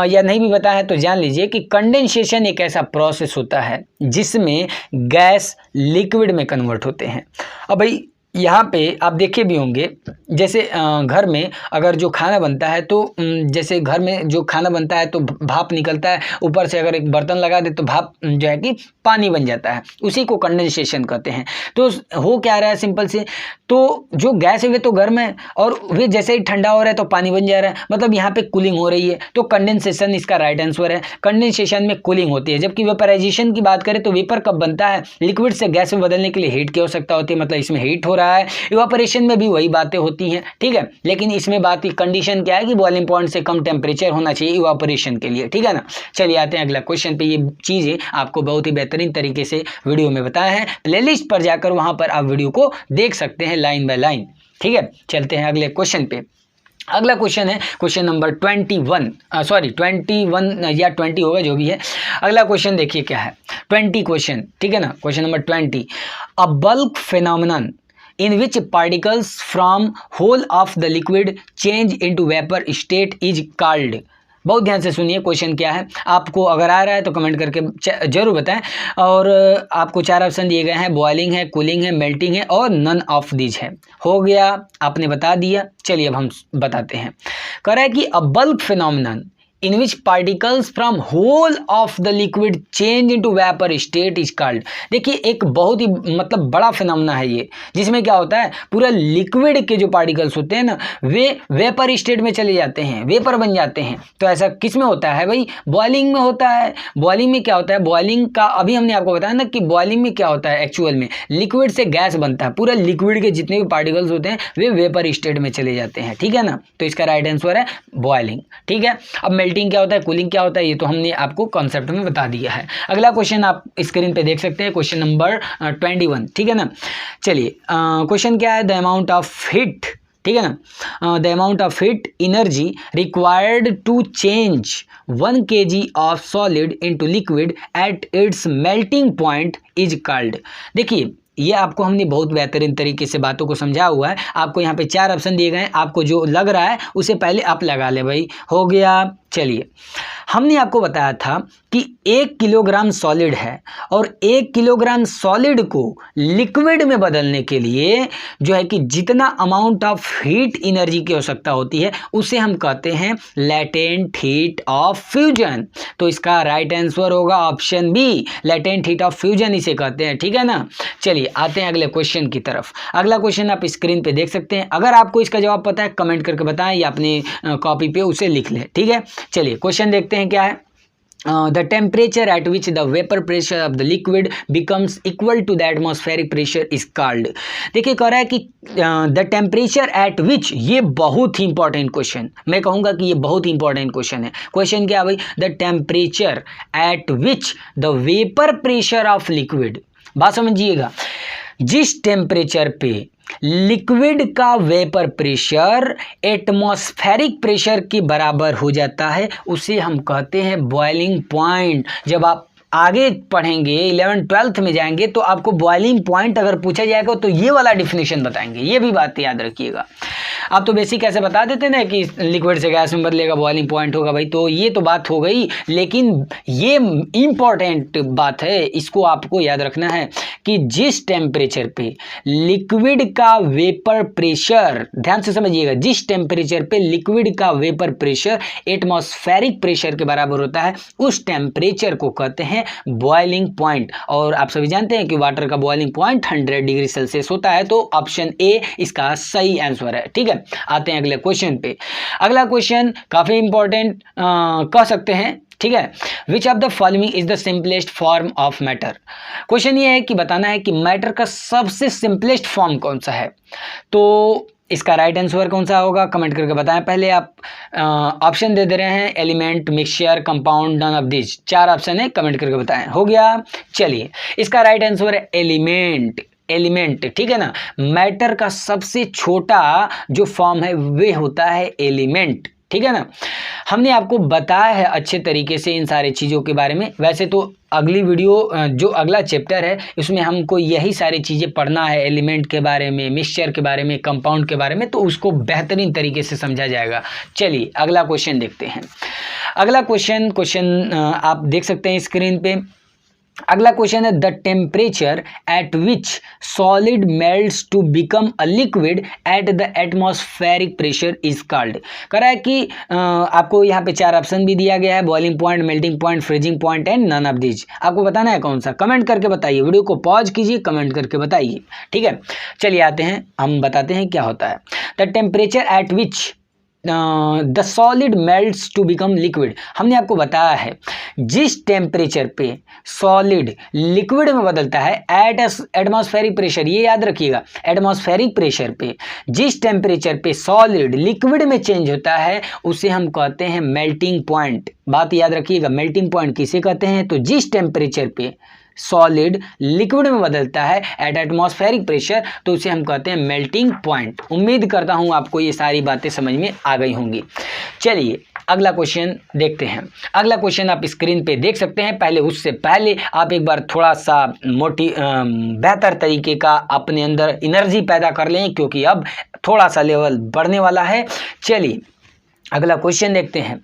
या नहीं भी बताया है तो जान लीजिए कि कंडेंसेशन एक ऐसा प्रोसेस होता है जिसमें गैस लिक्विड में कन्वर्ट होते हैं। अब भाई यहाँ पे आप देखे भी होंगे, जैसे घर में अगर जो खाना बनता है तो जैसे घर में जो खाना बनता है तो भाप निकलता है, ऊपर से अगर एक बर्तन लगा दे तो भाप जो है कि पानी बन जाता है, उसी को कंडेंसेशन कहते हैं। तो हो क्या रहा है, सिंपल से, तो जो गैस है वे तो गर्म है और वे जैसे ही ठंडा हो रहा है तो पानी बन जा रहा है, मतलब यहाँ पे कूलिंग हो रही है। तो कंडेंसेशन इसका राइट आंसर है, कंडेंसेशन में कूलिंग होती है। जबकि वेपराइजेशन की बात करें तो वेपर कब बनता है, लिक्विड से गैस में बदलने के लिए हीट की आवश्यकता होती है, मतलब इसमें हीट हो रहा है। इवेपोरेशन में भी वही बातें होती हैं, ठीक है, लेकिन इसमें बात की कंडीशन क्या है कि बॉइलिंग पॉइंट से कम टेम्परेचर होना चाहिए इवेपोरेशन के लिए, ठीक है ना। चलिए आते हैं अगला क्वेश्चन पे। ये चीजें आपको बहुत ही बेहतरीन तरीके से वीडियो में बताया है, प्लेलिस्ट पर जाकर वहां पर आप वीडियो को देख सकते हैं लाइन बाय लाइन, ठीक है। चलते हैं अगले क्वेश्चन पे। अगला क्वेश्चन है क्वेश्चन नंबर 21 या 20 होगा जो भी है। अगला क्वेश्चन देखिए क्या है, 20 क्वेश्चन, ठीक है ना। Question number 20, a bulk phenomenon in which particles from whole of the liquid change into vapour state is called. बहुत ध्यान से सुनिए क्वेश्चन क्या है, आपको अगर आ रहा है तो कमेंट करके जरूर बताएं। और आपको 4 ऑप्शन दिए गए हैं, बॉइलिंग है, कूलिंग है, मेल्टिंग है और नन ऑफ दीज है। हो गया, आपने बता दिया। चलिए अब हम बताते हैं। कह रहा है कि a bulk phenomenon in which particles from whole of the liquid change into vapour state is called. देखिए एक बहुत ही मतलब बड़ा फिनोमेना है ये, जिसमें क्या होता है पूरा लिक्विड के जो पार्टिकल्स होते हैं ना वे वेपर स्टेट में चले जाते हैं, वेपर बन जाते हैं। तो ऐसा किस में होता है भाई? बॉइलिंग में होता है। बॉइलिंग में क्या होता है? बॉइलिंग का अभी हमने आपको बताया ना कि बॉइलिंग में क्या होता है, एक्चुअल में लिक्विड से गैस बनता है, पूरा लिक्विड के जितने भी पार्टिकल्स होते हैं वे वेपर स्टेट में चले जाते हैं, ठीक है ना। तो इसका राइट आंसर है बॉइलिंग, ठीक है। अब मेल्टिंग क्या होता है, कूलिंग क्या होता है, ये तो हमने आपको कॉन्सेप्ट में बता दिया है। अगला क्वेश्चन आप स्क्रीन पे देख सकते हैं, क्वेश्चन नंबर 21, ठीक है ना। चलिए क्वेश्चन क्या है, द अमाउंट ऑफ हीट, ठीक है ना, the amount of heat energy required to change 1 kg of solid into liquid at its melting point is called. देखिए ये आपको हमने बहुत बेहतरीन तरीके से बातों को समझा हुआ है। आपको यहाँ पे 4 ऑप्शन दिए गए हैं, आपको जो लग रहा है उसे पहले आप लगा ले भाई। हो गया। चलिए हमने आपको बताया था कि 1 किलोग्राम सॉलिड है और 1 किलोग्राम सॉलिड को लिक्विड में बदलने के लिए जो है कि जितना अमाउंट ऑफ हीट एनर्जी की आवश्यकता होती है उसे हम कहते हैं लेटेंट हीट ऑफ फ्यूजन। तो इसका राइट आंसर होगा option B, latent heat of fusion इसे कहते हैं, ठीक है ना। चलिए आते हैं अगले क्वेश्चन की तरफ। अगला क्वेश्चन आप स्क्रीन पे देख सकते हैं। अगर आपको इसका जवाब पता है कमेंट करके बताएं या अपनी कॉपी पे उसे लिख लें, ठीक है। चलिए क्वेश्चन देखते हैं क्या है। The temperature at which the vapor pressure of the liquid becomes equal to the atmospheric pressure is called। देखिए कह रहा है कि the temperature at which, ये बहुत ही इंपॉर्टेंट क्वेश्चन, मैं कहूँगा कि ये बहुत ही इंपॉर्टेंट क्वेश्चन है। क्वेश्चन क्या है भाई? the temperature at which the vapor pressure of liquid, बात समझिएगा, जिस टेम्परेचर पे लिक्विड का वेपर प्रेशर एटमॉस्फेरिक प्रेशर के बराबर हो जाता है उसे हम कहते हैं बॉइलिंग पॉइंट। जब आप आगे पढ़ेंगे 11th-12th में जाएंगे तो आपको बॉइलिंग पॉइंट अगर पूछा जाएगा तो ये वाला डिफिनेशन बताएंगे, ये भी बात याद रखिएगा। आप तो बेसिक ऐसे बता देते ना कि लिक्विड से गैस में बदलेगा बॉइलिंग पॉइंट होगा भाई, तो ये तो बात हो गई, लेकिन ये इम्पॉर्टेंट बात है, इसको आपको याद रखना है कि जिस टेम्परेचर पे लिक्विड का वेपर प्रेशर, ध्यान से समझिएगा, जिस टेम्परेचर पे लिक्विड का वेपर प्रेशर एटमॉस्फेरिक प्रेशर के बराबर होता है उस टेम्परेचर को कहते हैं बॉइलिंग पॉइंट। और आप सभी जानते हैं कि वाटर का बॉइलिंग पॉइंट 100 डिग्री सेल्सियस होता है, तो ऑप्शन ए इसका सही आंसर है, ठीक है। आते हैं अगले क्वेश्चन पे। अगला क्वेश्चन काफी इंपॉर्टेंट कह सकते हैं, ठीक है। Which of the following is the simplest form of matter. Question ये है कि बताना है कि मैटर का सबसे सिंपलेस्ट फॉर्म कौन सा है, तो इसका राइट आंसर कौन सा होगा कमेंट करके बताएं। पहले आप ऑप्शन दे रहे हैं, element, mixture, compound, none of this, 4 option है, कमेंट करके बताएं। हो गया। चलिए इसका राइट आंसर है एलिमेंट, एलिमेंट, ठीक है ना। मैटर का सबसे छोटा जो फॉर्म है वे होता है एलिमेंट, ठीक है ना। हमने आपको बताया है अच्छे तरीके से इन सारी चीज़ों के बारे में। वैसे तो अगली वीडियो जो अगला चैप्टर है इसमें हमको यही सारी चीज़ें पढ़ना है, एलिमेंट के बारे में, मिक्सचर के बारे में, कंपाउंड के बारे में, तो उसको बेहतरीन तरीके से समझा जाएगा। चलिए अगला क्वेश्चन देखते हैं। अगला क्वेश्चन आप देख सकते हैं स्क्रीन पे। अगला क्वेश्चन है the temperature at which solid melts to become a liquid at the atmospheric pressure is called. कह रहा है कि आपको यहाँ पे 4 ऑप्शन भी दिया गया है, boiling point, melting point, freezing point and none of these. आपको बताना है कौन सा, कमेंट करके बताइए, वीडियो को पॉज कीजिए, कमेंट करके बताइए, ठीक है। चलिए आते हैं, हम बताते हैं क्या होता है। The temperature at which the solid melts to become liquid. हमने आपको बताया है जिस टेम्परेचर पे सॉलिड लिक्विड में बदलता है एट एटमॉस्फेरिक प्रेशर, ये याद रखिएगा, एटमॉस्फेरिक प्रेशर पे जिस टेम्परेचर पे सॉलिड लिक्विड में चेंज होता है उसे हम कहते हैं मेल्टिंग पॉइंट। बात याद रखिएगा, मेल्टिंग पॉइंट किसे कहते हैं, तो जिस टेम्परेचर पे सॉलिड लिक्विड में बदलता है एट एटमॉस्फेरिक प्रेशर तो उसे हम कहते हैं मेल्टिंग पॉइंट। उम्मीद करता हूँ आपको ये सारी बातें समझ में आ गई होंगी। चलिए अगला क्वेश्चन देखते हैं। अगला क्वेश्चन आप स्क्रीन पे देख सकते हैं। पहले उससे पहले आप एक बार थोड़ा सा बेहतर तरीके का अपने अंदर एनर्जी पैदा कर लें, क्योंकि अब थोड़ा सा लेवल बढ़ने वाला है। चलिए अगला क्वेश्चन देखते हैं।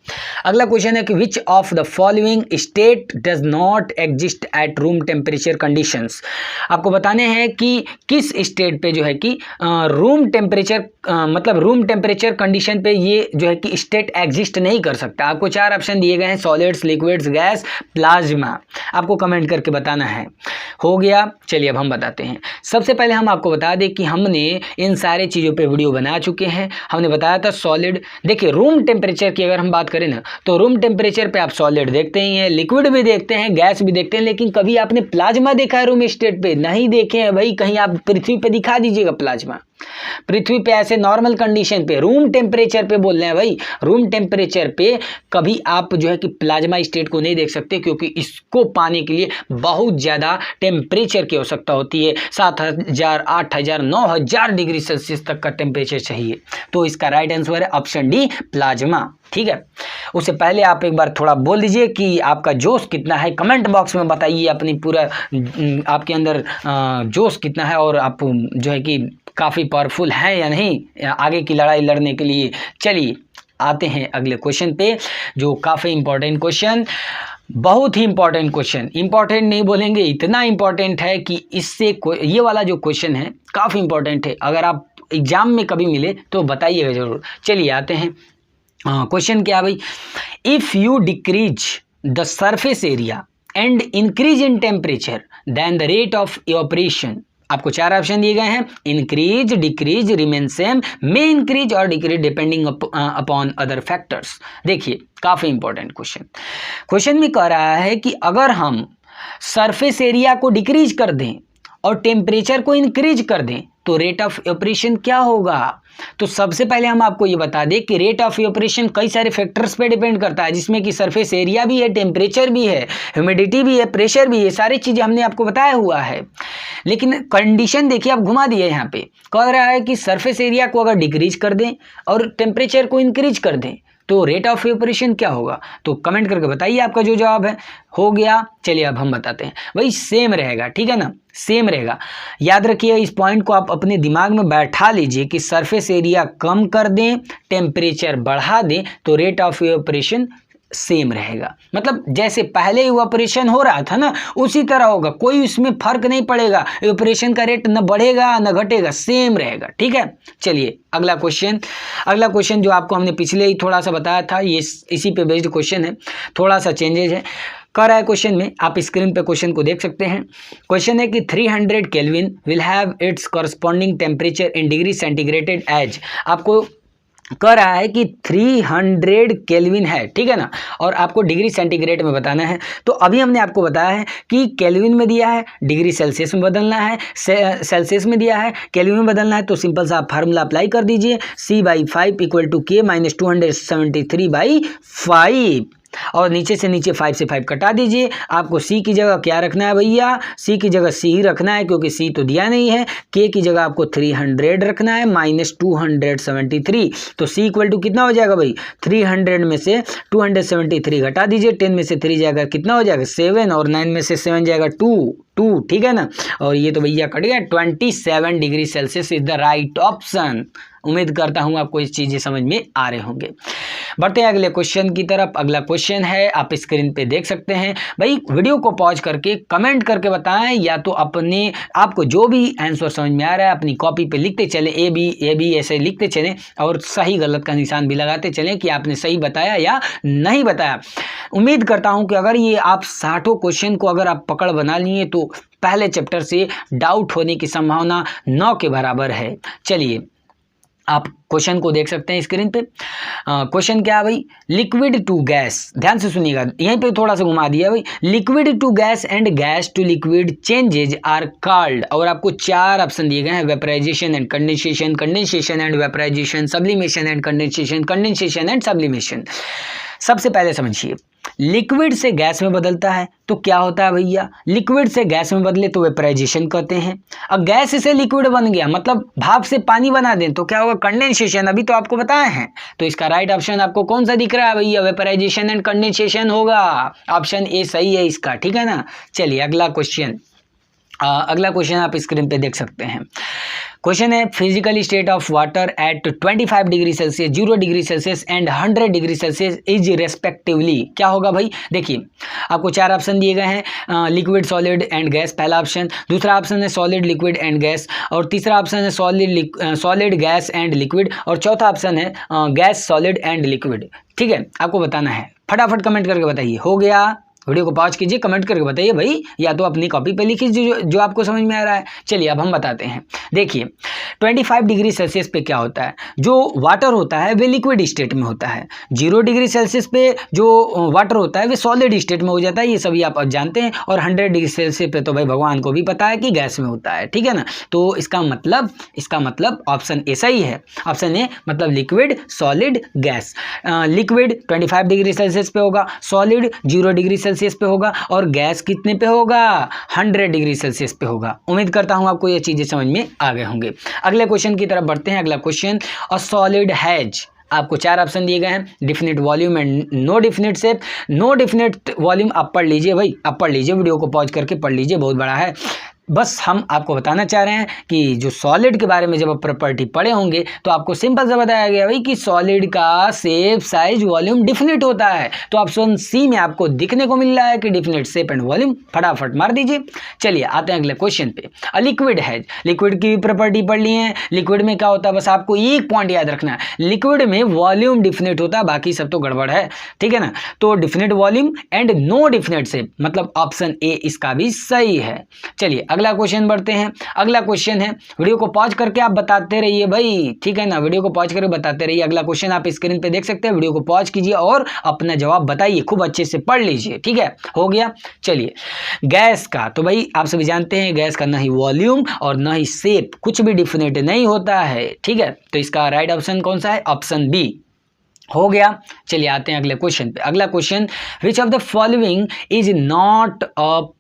अगला क्वेश्चन है कि which of the following state does not exist at room temperature conditions. आपको बताने हैं कि किस स्टेट पे जो है कि रूम टेम्परेचर मतलब रूम टेम्परेचर कंडीशन पे ये जो है कि स्टेट एग्जिस्ट नहीं कर सकता। आपको 4 ऑप्शन दिए गए हैं, सॉलिड्स, लिक्विड्स, गैस, प्लाज्मा। आपको कमेंट करके बताना है। हो गया, चलिए अब हम बताते हैं। सबसे पहले हम आपको बता दें कि हमने इन सारे चीज़ों पे वीडियो बना चुके हैं। हमने बताया था सॉलिड, देखिए रूम टेम्परेचर की अगर हम बात करें ना तो रूम टेम्परेचर पे आप सॉलिड देखते ही हैं, लिक्विड भी देखते हैं, गैस भी देखते हैं, लेकिन कभी आपने प्लाज्मा देखा है रूम स्टेट पे? नहीं देखे हैं भाई। कहीं आप पृथ्वी पे दिखा दीजिएगा प्लाज्मा। पृथ्वी पे ऐसे नॉर्मल कंडीशन पे रूम टेम्परेचर पे बोल रहे हैं भाई, रूम टेम्परेचर पे कभी आप जो है कि प्लाज्मा स्टेट को नहीं देख सकते, क्योंकि इसको पाने के लिए बहुत ज़्यादा टेम्परेचर की आवश्यकता होती है। 7000, 8000, 9000 डिग्री सेल्सियस तक का टेम्परेचर चाहिए। तो इसका राइट आंसर है ऑप्शन डी, प्लाज्मा। ठीक है, उससे पहले आप एक बार थोड़ा बोल दीजिए कि आपका जोश कितना है। कमेंट बॉक्स में बताइए अपनी पूरा आपके अंदर जोश कितना है और आप जो है कि काफ़ी पावरफुल हैं या नहीं आगे की लड़ाई लड़ने के लिए। चलिए आते हैं अगले क्वेश्चन पे, जो काफ़ी इंपॉर्टेंट क्वेश्चन, बहुत ही इंपॉर्टेंट क्वेश्चन। इंपॉर्टेंट नहीं बोलेंगे, इतना इंपॉर्टेंट है कि इससे ये वाला जो क्वेश्चन है काफ़ी इंपॉर्टेंट है। अगर आप एग्जाम में कभी मिले तो बताइएगा ज़रूर। चलिए आते हैं। क्वेश्चन क्या भाई, if you decrease the surface area and increase in temperature then the rate of evaporation. आपको 4 ऑप्शन दिए गए हैं, increase, decrease, remain same, may increase और decrease depending upon other factors. देखिए काफ़ी इंपॉर्टेंट क्वेश्चन। क्वेश्चन में कह रहा है कि अगर हम सरफेस एरिया को डिक्रीज कर दें और टेम्परेचर को इंक्रीज कर दें तो रेट ऑफ इवैपोरेशन क्या होगा। तो सबसे पहले हम आपको ये बता दें कि रेट ऑफ इवैपोरेशन कई सारे फैक्टर्स पे डिपेंड करता है, जिसमें कि सरफेस एरिया भी है, टेम्परेचर भी है, ह्यूमिडिटी भी है, प्रेशर भी है, सारी चीज़ें हमने आपको बताया हुआ है। लेकिन कंडीशन देखिए आप घुमा दिए, यहाँ पे कह रहा है कि सरफेस एरिया को अगर डिक्रीज कर दें और टेम्परेचर को इंक्रीज कर दें तो रेट ऑफ इवैपोरेशन क्या होगा। तो कमेंट करके बताइए आपका जो जवाब है। हो गया, चलिए अब हम बताते हैं। वही सेम रहेगा, ठीक है ना, सेम रहेगा। याद रखिए, इस पॉइंट को आप अपने दिमाग में बैठा लीजिए कि सरफेस एरिया कम कर दें, टेम्परेचर बढ़ा दें तो रेट ऑफ इवैपोरेशन सेम रहेगा। मतलब जैसे पहले इवैपोरेशन हो रहा था ना उसी तरह होगा, कोई इसमें फर्क नहीं पड़ेगा। इवैपोरेशन का रेट न बढ़ेगा न घटेगा, सेम रहेगा। ठीक है, चलिए अगला क्वेश्चन। अगला क्वेश्चन जो आपको हमने पिछले ही थोड़ा सा बताया था, ये इसी पे बेस्ड क्वेश्चन है, थोड़ा सा चेंजेज है कर रहा है क्वेश्चन में। आप स्क्रीन पे क्वेश्चन को देख सकते हैं। क्वेश्चन है कि 300 kelvin will have its corresponding temperature in degree centigrade as. आपको कह रहा है कि 300 केल्विन है, ठीक है ना, और आपको डिग्री सेंटीग्रेड में बताना है। तो अभी हमने आपको बताया है कि केल्विन में दिया है, डिग्री सेल्सियस में बदलना है, सेल्सियस में दिया है, केल्विन में बदलना है। तो सिंपल सा आप फार्मूला अप्लाई कर दीजिए, C/5 = K - 273/5 और नीचे से नीचे 5 से 5 कटा दीजिए। आपको C की जगह क्या रखना है भैया, C की जगह C ही रखना है, क्योंकि C तो दिया नहीं है। K की जगह आपको 300 रखना है -273। तो C = कितना हो जाएगा भाई, 300 में से 273 घटा दीजिए, 10 में से 3 जाएगा कितना हो जाएगा 7 और 9 में से 7 जाएगा 2, ठीक है ना। और ये तो भैया कट गया, 27 degree Celsius is the right option. उम्मीद करता हूँ आपको इस चीज़ें समझ में आ रहे होंगे। बढ़ते हैं अगले क्वेश्चन की तरफ। अगला क्वेश्चन है, आप स्क्रीन पे देख सकते हैं। भाई वीडियो को पॉज करके कमेंट करके बताएं, या तो अपने आपको जो भी आंसर समझ में आ रहा है अपनी कॉपी पे लिखते चलें, ए बी ऐसे लिखते चलें और सही गलत का निशान भी लगाते चलें कि आपने सही बताया या नहीं बताया। उम्मीद करता हूँ कि अगर ये आप 60 क्वेश्चन को अगर आप पकड़ बना लिए तो पहले चैप्टर से डाउट होने की संभावना 9 के बराबर है। चलिए आप क्वेश्चन को देख सकते हैं स्क्रीन पे। क्वेश्चन क्या है भाई, लिक्विड टू गैस, ध्यान से सुनिएगा, यहीं पे थोड़ा सा घुमा दिया भाई। Liquid to gas and gas to liquid changes are called, और आपको 4 ऑप्शन दिए गए हैं, vaporisation and condensation, condensation and vaporisation, sublimation and condensation, condensation and sublimation. सबसे पहले समझिए, लिक्विड से गैस में बदलता है तो क्या होता है भैया, लिक्विड से गैस में बदले तो वेपराइजेशन कहते हैं। अब गैस से लिक्विड बन गया मतलब भाप से पानी बना दें तो क्या होगा, कंडेंसेशन, अभी तो आपको बताए हैं। तो इसका राइट ऑप्शन आपको कौन सा दिख रहा है भैया, वेपराइजेशन एंड कंडेंसेशन होगा, ऑप्शन ए सही है इसका, ठीक है ना। चलिए अगला क्वेश्चन, अगला क्वेश्चन आप स्क्रीन पे देख सकते हैं। क्वेश्चन है physical state of water at 25 degree Celsius, 0 degree Celsius and 100 degree Celsius is respectively, क्या होगा भाई। देखिए आपको 4 ऑप्शन दिए गए हैं, लिक्विड, सॉलिड एंड गैस पहला ऑप्शन, दूसरा ऑप्शन है सॉलिड, लिक्विड एंड गैस, और तीसरा ऑप्शन है सॉलिड गैस एंड लिक्विड, और चौथा ऑप्शन है गैस सॉलिड एंड लिक्विड। ठीक है, आपको बताना है, फटाफट कमेंट करके बताइए। हो गया, वीडियो को पॉज कीजिए, कमेंट करके बताइए भाई, या तो अपनी कॉपी पे लिखिए जो आपको समझ में आ रहा है। चलिए अब हम बताते हैं। देखिए 25 डिग्री सेल्सियस पे क्या होता है, जो वाटर होता है वे लिक्विड स्टेट में होता है। 0 डिग्री सेल्सियस पे जो वाटर होता है वे सॉलिड स्टेट में हो जाता है, ये सभी आप जानते हैं। और 100 डिग्री सेल्सियस पे तो भाई भगवान को भी पता है कि गैस में होता है, ठीक है ना। तो इसका मतलब ऑप्शन ए सही है। ऑप्शन ए मतलब liquid, solid, gas. Liquid 25 degree Celsius पे होगा, सॉलिड 0 डिग्री सेल्सियस पे होगा, और गैस कितने पे होगा, 100 डिग्री सेल्सियस पे होगा। उम्मीद करता हूं आपको ये चीजें समझ में आ गए होंगे। अगले क्वेश्चन की तरफ बढ़ते हैं। अगला क्वेश्चन, अ सॉलिड हैज, आपको 4 ऑप्शन दिए गए हैं, definite volume and no definite shape. No definite volume आप पढ़ लीजिए भाई, आप पढ़ लीजिए, वीडियो को पॉज करके पढ़ लीजिए, बहुत बड़ा है। बस हम आपको बताना चाह रहे हैं कि जो सॉलिड के बारे में जब आप प्रॉपर्टी पढ़े होंगे तो आपको सिंपल सा बताया गया भाई कि सॉलिड का शेप, साइज, वॉल्यूम डिफिनिट होता है। तो ऑप्शन सी में आपको दिखने को मिल रहा है कि डिफिनिट शेप एंड वॉल्यूम, फटाफट मार दीजिए। चलिए आते हैं अगले क्वेश्चन पे। अ लिक्विड है, लिक्विड की प्रॉपर्टी पढ़ ली है। लिक्विड में क्या होता है, बस आपको एक पॉइंट याद रखना है, लिक्विड में वॉल्यूम डिफिनिट होता है, बाकी सब तो गड़बड़ है, ठीक है ना। तो definite volume and no definite shape, मतलब ऑप्शन ए इसका भी सही है। चलिए अगला क्वेश्चन बढ़ते हैं। अगला क्वेश्चन है, वीडियो को पॉज करके आप बताते रहिए भाई, ठीक है ना, वीडियो को पॉज करके बताते रहिए। अगला क्वेश्चन आप स्क्रीन पे देख सकते हैं, वीडियो को पॉज कीजिए और अपना जवाब बताइए, खूब अच्छे से पढ़ लीजिए, ठीक है। हो गया। चलिए गैस का तो भाई आप सभी जानते हैं, गैस का ना ही वॉल्यूम और ना ही शेप, कुछ भी डिफिनिट नहीं होता है, ठीक है। तो इसका राइट ऑप्शन कौन सा है, ऑप्शन बी। हो गया। चलिए आते हैं अगले क्वेश्चन पे। अगला question, which of the following is not a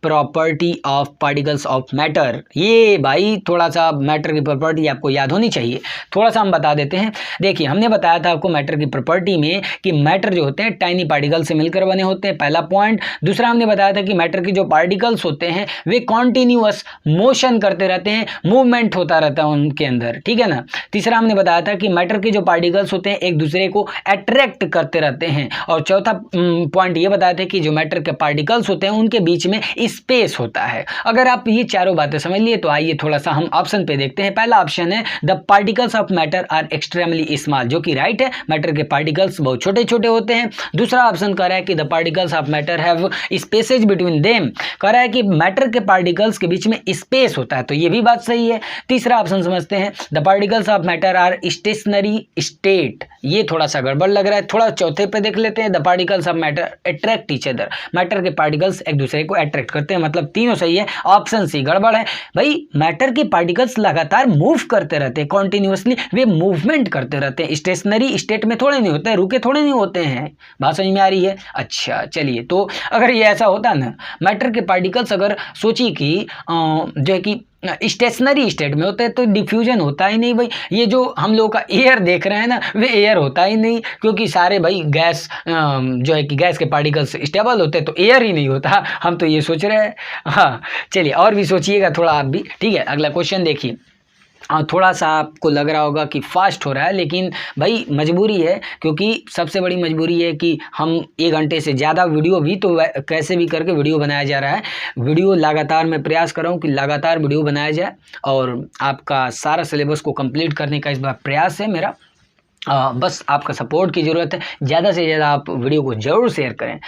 property of particles of matter. ये भाई थोड़ा सा मैटर की प्रॉपर्टी आपको याद होनी चाहिए, थोड़ा सा हम बता देते हैं। देखिए हमने बताया था आपको मैटर की प्रॉपर्टी में कि मैटर जो होते हैं टाइनी पार्टिकल से मिलकर बने होते हैं, पहला पॉइंट। दूसरा हमने बताया था कि मैटर के जो पार्टिकल्स होते हैं वे कॉन्टिन्यूअस मोशन करते रहते हैं, मूवमेंट होता रहता है उनके अंदर, ठीक है ना। तीसरा हमने बताया था कि मैटर के जो पार्टिकल्स होते हैं एक दूसरे को अट्रैक्ट करते रहते हैं, और चौथा पॉइंट ये बताया था कि जो मैटर के पार्टिकल्स होते हैं उनके बीच में स्पेस होता है। अगर आप ये चारों बातें समझ लिए तो आइए थोड़ा सा हम ऑप्शन पे देखते हैं। पहला ऑप्शन है the particles of matter are extremely small, जो कि राइट है, मैटर के पार्टिकल्स बहुत छोटे छोटे होते हैं। दूसरा ऑप्शन कह रहा है कि the particles of matter have spaces between them, कह रहा है कि मैटर के पार्टिकल्स के बीच में स्पेस होता है, तो ये भी बात सही है। तीसरा ऑप्शन समझते हैं, the particles of matter are stationary state, ये थोड़ा सा गड़बड़ लग रहा है, थोड़ा चौथे पे देख लेते हैं। The particles of matter attract each other, matter के पार्टिकल्स एक दूसरे को अट्रैक्ट करते हैं, मतलब तीनों सही है, ऑप्शन सी गड़बड़ है। भाई मैटर के पार्टिकल्स लगातार मूव करते रहते हैं, कॉन्टिन्यूअसली वे मूवमेंट करते रहते हैं, स्टेशनरी स्टेट में थोड़े नहीं होते हैं, रुके थोड़े नहीं होते हैं। बात समझ में आ रही है। अच्छा चलिए, तो अगर ये ऐसा होता ना, मैटर के पार्टिकल्स अगर सोचिए कि जो है कि स्टेशनरी स्टेट में होते हैं तो डिफ्यूजन होता ही नहीं भाई। ये जो हम लोग का एयर देख रहे हैं ना, वे एयर होता ही नहीं, क्योंकि सारे भाई गैस जो है कि गैस के पार्टिकल्स स्टेबल होते हैं, तो एयर ही नहीं होता। हम तो ये सोच रहे हैं। हाँ चलिए, और भी सोचिएगा थोड़ा आप भी, ठीक है। अगला क्वेश्चन देखिए, थोड़ा सा आपको लग रहा होगा कि फास्ट हो रहा है, लेकिन भाई मजबूरी है, क्योंकि सबसे बड़ी मजबूरी है कि हम 1 घंटे से ज़्यादा वीडियो भी तो कैसे भी करके वीडियो बनाया जा रहा है। वीडियो लगातार मैं प्रयास कर रहा हूँ कि लगातार वीडियो बनाया जाए, और आपका सारा सिलेबस को कंप्लीट करने का इस बार प्रयास है मेरा। बस आपका सपोर्ट की ज़रूरत है, ज़्यादा से ज़्यादा आप वीडियो को ज़रूर शेयर करें।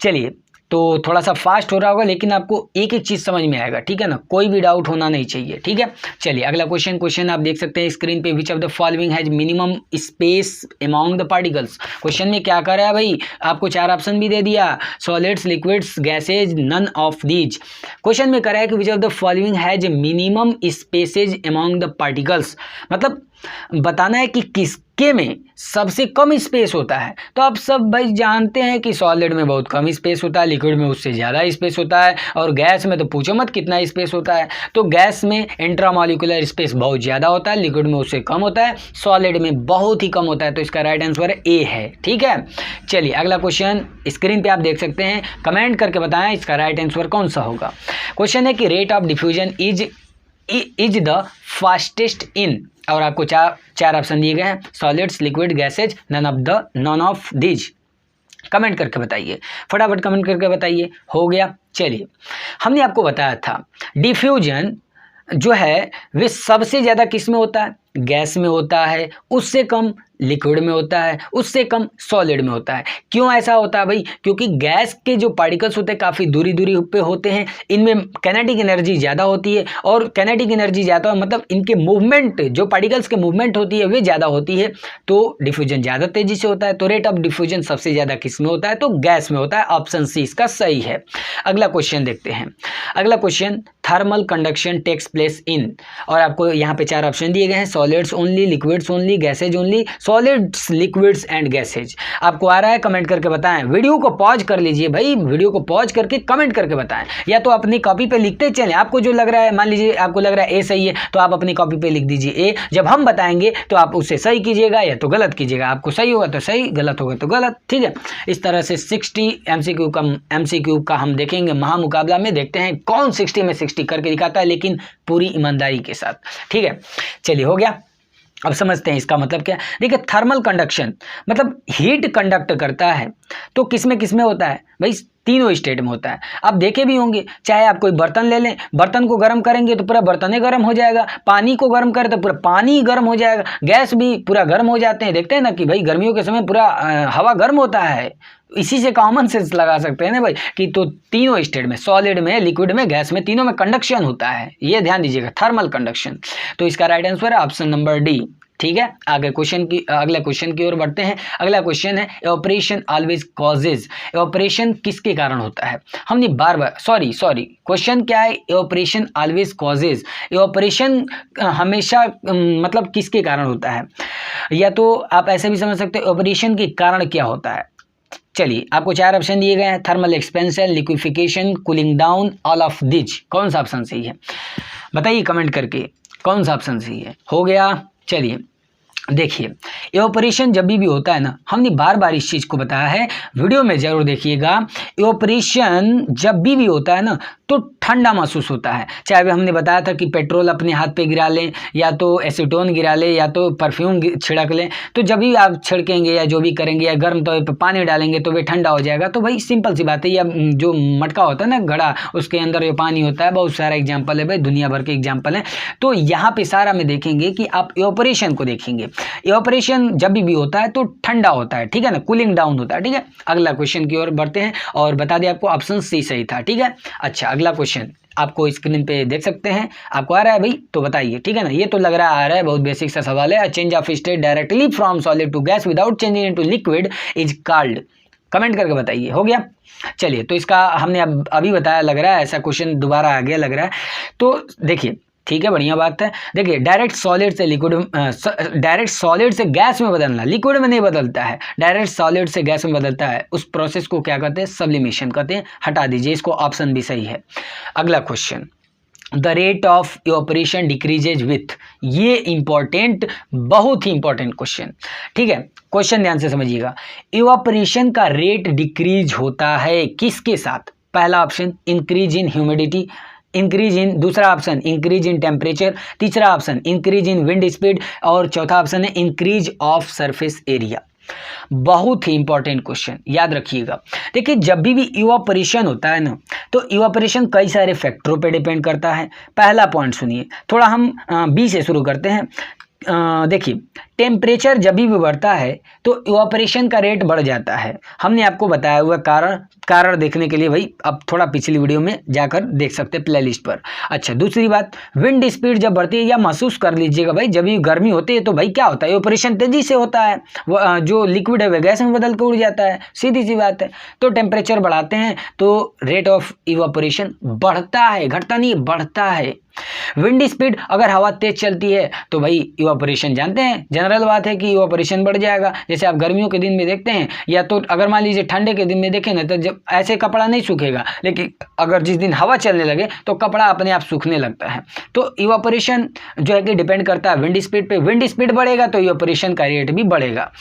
चलिए, तो थोड़ा सा फास्ट हो रहा होगा, लेकिन आपको एक एक चीज़ समझ में आएगा, ठीक है ना, कोई भी डाउट होना नहीं चाहिए, ठीक है। चलिए अगला क्वेश्चन आप देख सकते हैं स्क्रीन पे, विच of the following has minimum space among the particles. Question में क्या कर रहा है भाई, आपको 4 ऑप्शन भी दे दिया, solids, liquids, gases, none of these. Question में कर रहा है कि which of the following has minimum spaces among the particles, मतलब बताना है कि के में सबसे कम स्पेस होता है। तो आप सब भाई जानते हैं कि सॉलिड में बहुत कम स्पेस होता है, लिक्विड में उससे ज़्यादा स्पेस होता है, और गैस में तो पूछो मत कितना स्पेस होता है। तो गैस में इंट्रामॉलिक्यूलर स्पेस बहुत ज़्यादा होता है, लिक्विड में उससे कम होता है, सॉलिड में बहुत ही कम होता है। तो इसका राइट आंसर ए है। ठीक है, चलिए अगला क्वेश्चन स्क्रीन पे आप देख सकते हैं, कमेंट करके बताएं इसका राइट आंसर कौन सा होगा। क्वेश्चन है कि rate of diffusion is the fastest in, और आपको चार ऑप्शन दिए गए हैं, solids, liquid, gases, none of these. Comment करके बताइए, फटाफट कमेंट करके बताइए। हो गया, चलिए हमने आपको बताया था डिफ्यूजन जो है वे सबसे ज़्यादा किस में होता है, गैस में होता है, उससे कम लिक्विड में होता है, उससे कम सॉलिड में होता है। क्यों ऐसा होता है भाई? क्योंकि गैस के जो पार्टिकल्स होते हैं काफ़ी दूरी पे होते हैं, इनमें काइनेटिक एनर्जी ज़्यादा होती है, और काइनेटिक एनर्जी ज़्यादा मतलब इनके मूवमेंट, जो पार्टिकल्स के मूवमेंट होती है वे ज़्यादा होती है, तो डिफ्यूजन ज़्यादा तेज़ी से होता है। तो रेट ऑफ डिफ्यूजन सबसे ज़्यादा किस में होता है? तो गैस में होता है। ऑप्शन सी इसका सही है। अगला क्वेश्चन देखते हैं। अगला question, thermal conduction takes place in, और आपको यहाँ पे 4 ऑप्शन दिए गए हैं, solids only, liquids only, gases only, solids, liquids and gases. आपको आ रहा है? कमेंट करके बताएं। वीडियो को पॉज कर लीजिए भाई, वीडियो को पॉज करके कमेंट करके बताएं, या तो अपनी कॉपी पे लिखते चलें। आपको जो लग रहा है, मान लीजिए आपको लग रहा है ए सही है, तो आप अपनी कॉपी पे लिख दीजिए ए। जब हम बताएंगे तो आप उससे सही कीजिएगा या तो गलत कीजिएगा। आपको सही होगा तो सही, गलत होगा तो गलत। ठीक है, इस तरह से 60 MCQ का हम देखेंगे महामुकाबला में। देखते हैं कौन 60 में 60 करके दिखाता है, लेकिन पूरी ईमानदारी के साथ। ठीक है, चलिए हो गया। अब समझते हैं इसका मतलब क्या। देखिए, थर्मल कंडक्शन मतलब हीट कंडक्ट करता है, तो किसमें किसमें होता है भाई? तीनों स्टेट में होता है। आप देखे भी होंगे, चाहे आप कोई बर्तन ले लें, बर्तन को गर्म करेंगे तो पूरा बर्तन ही गर्म हो जाएगा, पानी को गर्म करें तो पूरा पानी गर्म हो जाएगा, गैस भी पूरा गर्म हो जाते हैं। देखते हैं ना कि भाई गर्मियों के समय पूरा हवा गर्म होता है। इसी से कॉमन सेंस लगा सकते हैं ना भाई कि तो तीनों स्टेट में, सॉलिड में, लिक्विड में, गैस में, तीनों में कंडक्शन होता है। ये ध्यान दीजिएगा, थर्मल कंडक्शन। तो इसका राइट आंसर है ऑप्शन नंबर डी। ठीक है, अगले क्वेश्चन की ओर बढ़ते हैं। अगला क्वेश्चन है, ऑपरेशन ऑलवेज कॉजेज। ऑपरेशन किसके कारण होता है? हमने बार सॉरी क्वेश्चन क्या है? Operation always causes. ऑपरेशन हमेशा मतलब किसके कारण होता है? या तो आप ऐसे भी समझ सकते हैं, ऑपरेशन के कारण क्या होता है। चलिए, आपको 4 ऑप्शन दिए गए हैं, thermal expansion, liquefaction, cooling down, all of this. कौन सा ऑप्शन सही है बताइए कमेंट करके, कौन सा ऑप्शन सही है। हो गया, चलिए देखिए, इवेपोरेशन जब भी होता है ना, हमने बार बार इस चीज़ को बताया है, वीडियो में जरूर देखिएगा। इवेपोरेशन जब भी होता है ना तो ठंडा महसूस होता है। चाहे हमने बताया था कि पेट्रोल अपने हाथ पे गिरा लें, या तो एसीटोन गिरा लें, या तो परफ्यूम छिड़क लें, तो जब भी आप छिड़केंगे या जो भी करेंगे, या गर्म तवे पे पानी डालेंगे तो वे ठंडा हो जाएगा। तो भाई सिंपल सी बात है, या जो मटका होता है ना घड़ा, उसके अंदर जो पानी होता है, बहुत सारा एग्जाम्पल है भाई, दुनिया भर के एग्जाम्पल हैं। तो यहाँ पे सारा में देखेंगे कि आप इवेपोरेशन को देखेंगे। इवेपोरेशन जब भी होता है तो ठंडा होता है, ठीक है ना, कूलिंग डाउन होता है। ठीक है, अगला क्वेश्चन की ओर बढ़ते हैं, और बता दें आपको ऑप्शन सी सही था। ठीक है, अच्छा अगला क्वेश्चन आपको स्क्रीन पे देख सकते हैं। आपको आ रहा है भाई तो बताइए, ठीक है ना। ये तो लग रहा आ रहा है, बहुत बेसिक सा सवाल है। Change of state directly from solid to gas without changing into liquid is called. Comment करके बताइए। हो गया, चलिए तो इसका हमने अभी बताया, लग रहा है ऐसा क्वेश्चन दोबारा आ गया लग रहा है। तो देखिए, ठीक है, बढ़िया बात है। देखिए, डायरेक्ट सॉलिड से गैस में बदलना, लिक्विड में नहीं बदलता है, डायरेक्ट सॉलिड से गैस में बदलता है। उस प्रोसेस को क्या कहते हैं? सब्लिमेशन कहते हैं। हटा दीजिए इसको, ऑप्शन भी सही है। अगला question, the rate of evaporation decreases with. ये इंपॉर्टेंट, बहुत ही इंपॉर्टेंट क्वेश्चन। ठीक है, क्वेश्चन ध्यान से समझिएगा। इवेपोरेशन का रेट डिक्रीज होता है किसके साथ? पहला option increase in humidity, increase in, दूसरा ऑप्शन इंक्रीज इन टेम्परेचर, तीसरा option increase in wind speed, और चौथा ऑप्शन है इंक्रीज ऑफ सरफेस एरिया। बहुत ही इंपॉर्टेंट क्वेश्चन, याद रखिएगा। देखिए, जब भी इवेपोरेशन होता है ना, तो इवेपोरेशन कई सारे फैक्टरों पे डिपेंड करता है। पहला पॉइंट सुनिए, थोड़ा हम बी से शुरू करते हैं। देखिए, टेम्परेचर जब भी बढ़ता है तो इवेपोरेशन का रेट बढ़ जाता है। हमने आपको बताया हुआ कारण देखने के लिए भाई अब थोड़ा पिछली वीडियो में जाकर देख सकते हैं प्लेलिस्ट पर। अच्छा, दूसरी बात, विंड स्पीड जब बढ़ती है, या महसूस कर लीजिएगा भाई, जब भी गर्मी होती है तो भाई क्या होता है? इवेपोरेशन तेजी से होता है, वो जो लिक्विड है वह गैस में बदल कर उड़ जाता है, सीधी सी बात है। तो टेम्परेचर बढ़ाते हैं तो रेट ऑफ इवेपोरेशन बढ़ता है, घटता नहीं, बढ़ता है। विंड स्पीड, अगर हवा तेज चलती है तो भाई इवेपोरेशन जानते हैं, जनरल बात है कि इवापोरेशन बढ़ जाएगा। जैसे आप गर्मियों के दिन में देखते हैं, या तो अगर मान लीजिए ठंडे के दिन में देखें ना, तो जब ऐसे कपड़ा नहीं सूखेगा, लेकिन अगर जिस दिन हवा चलने लगे तो कपड़ा अपने आप सूखने लगता है। तो इवापोरेशन जो है कि डिपेंड करता है विंड स्पीड पे। विंड स्पीड बढ़ेगा तो इवापोरेशन का रेट भी बढ़ेगा।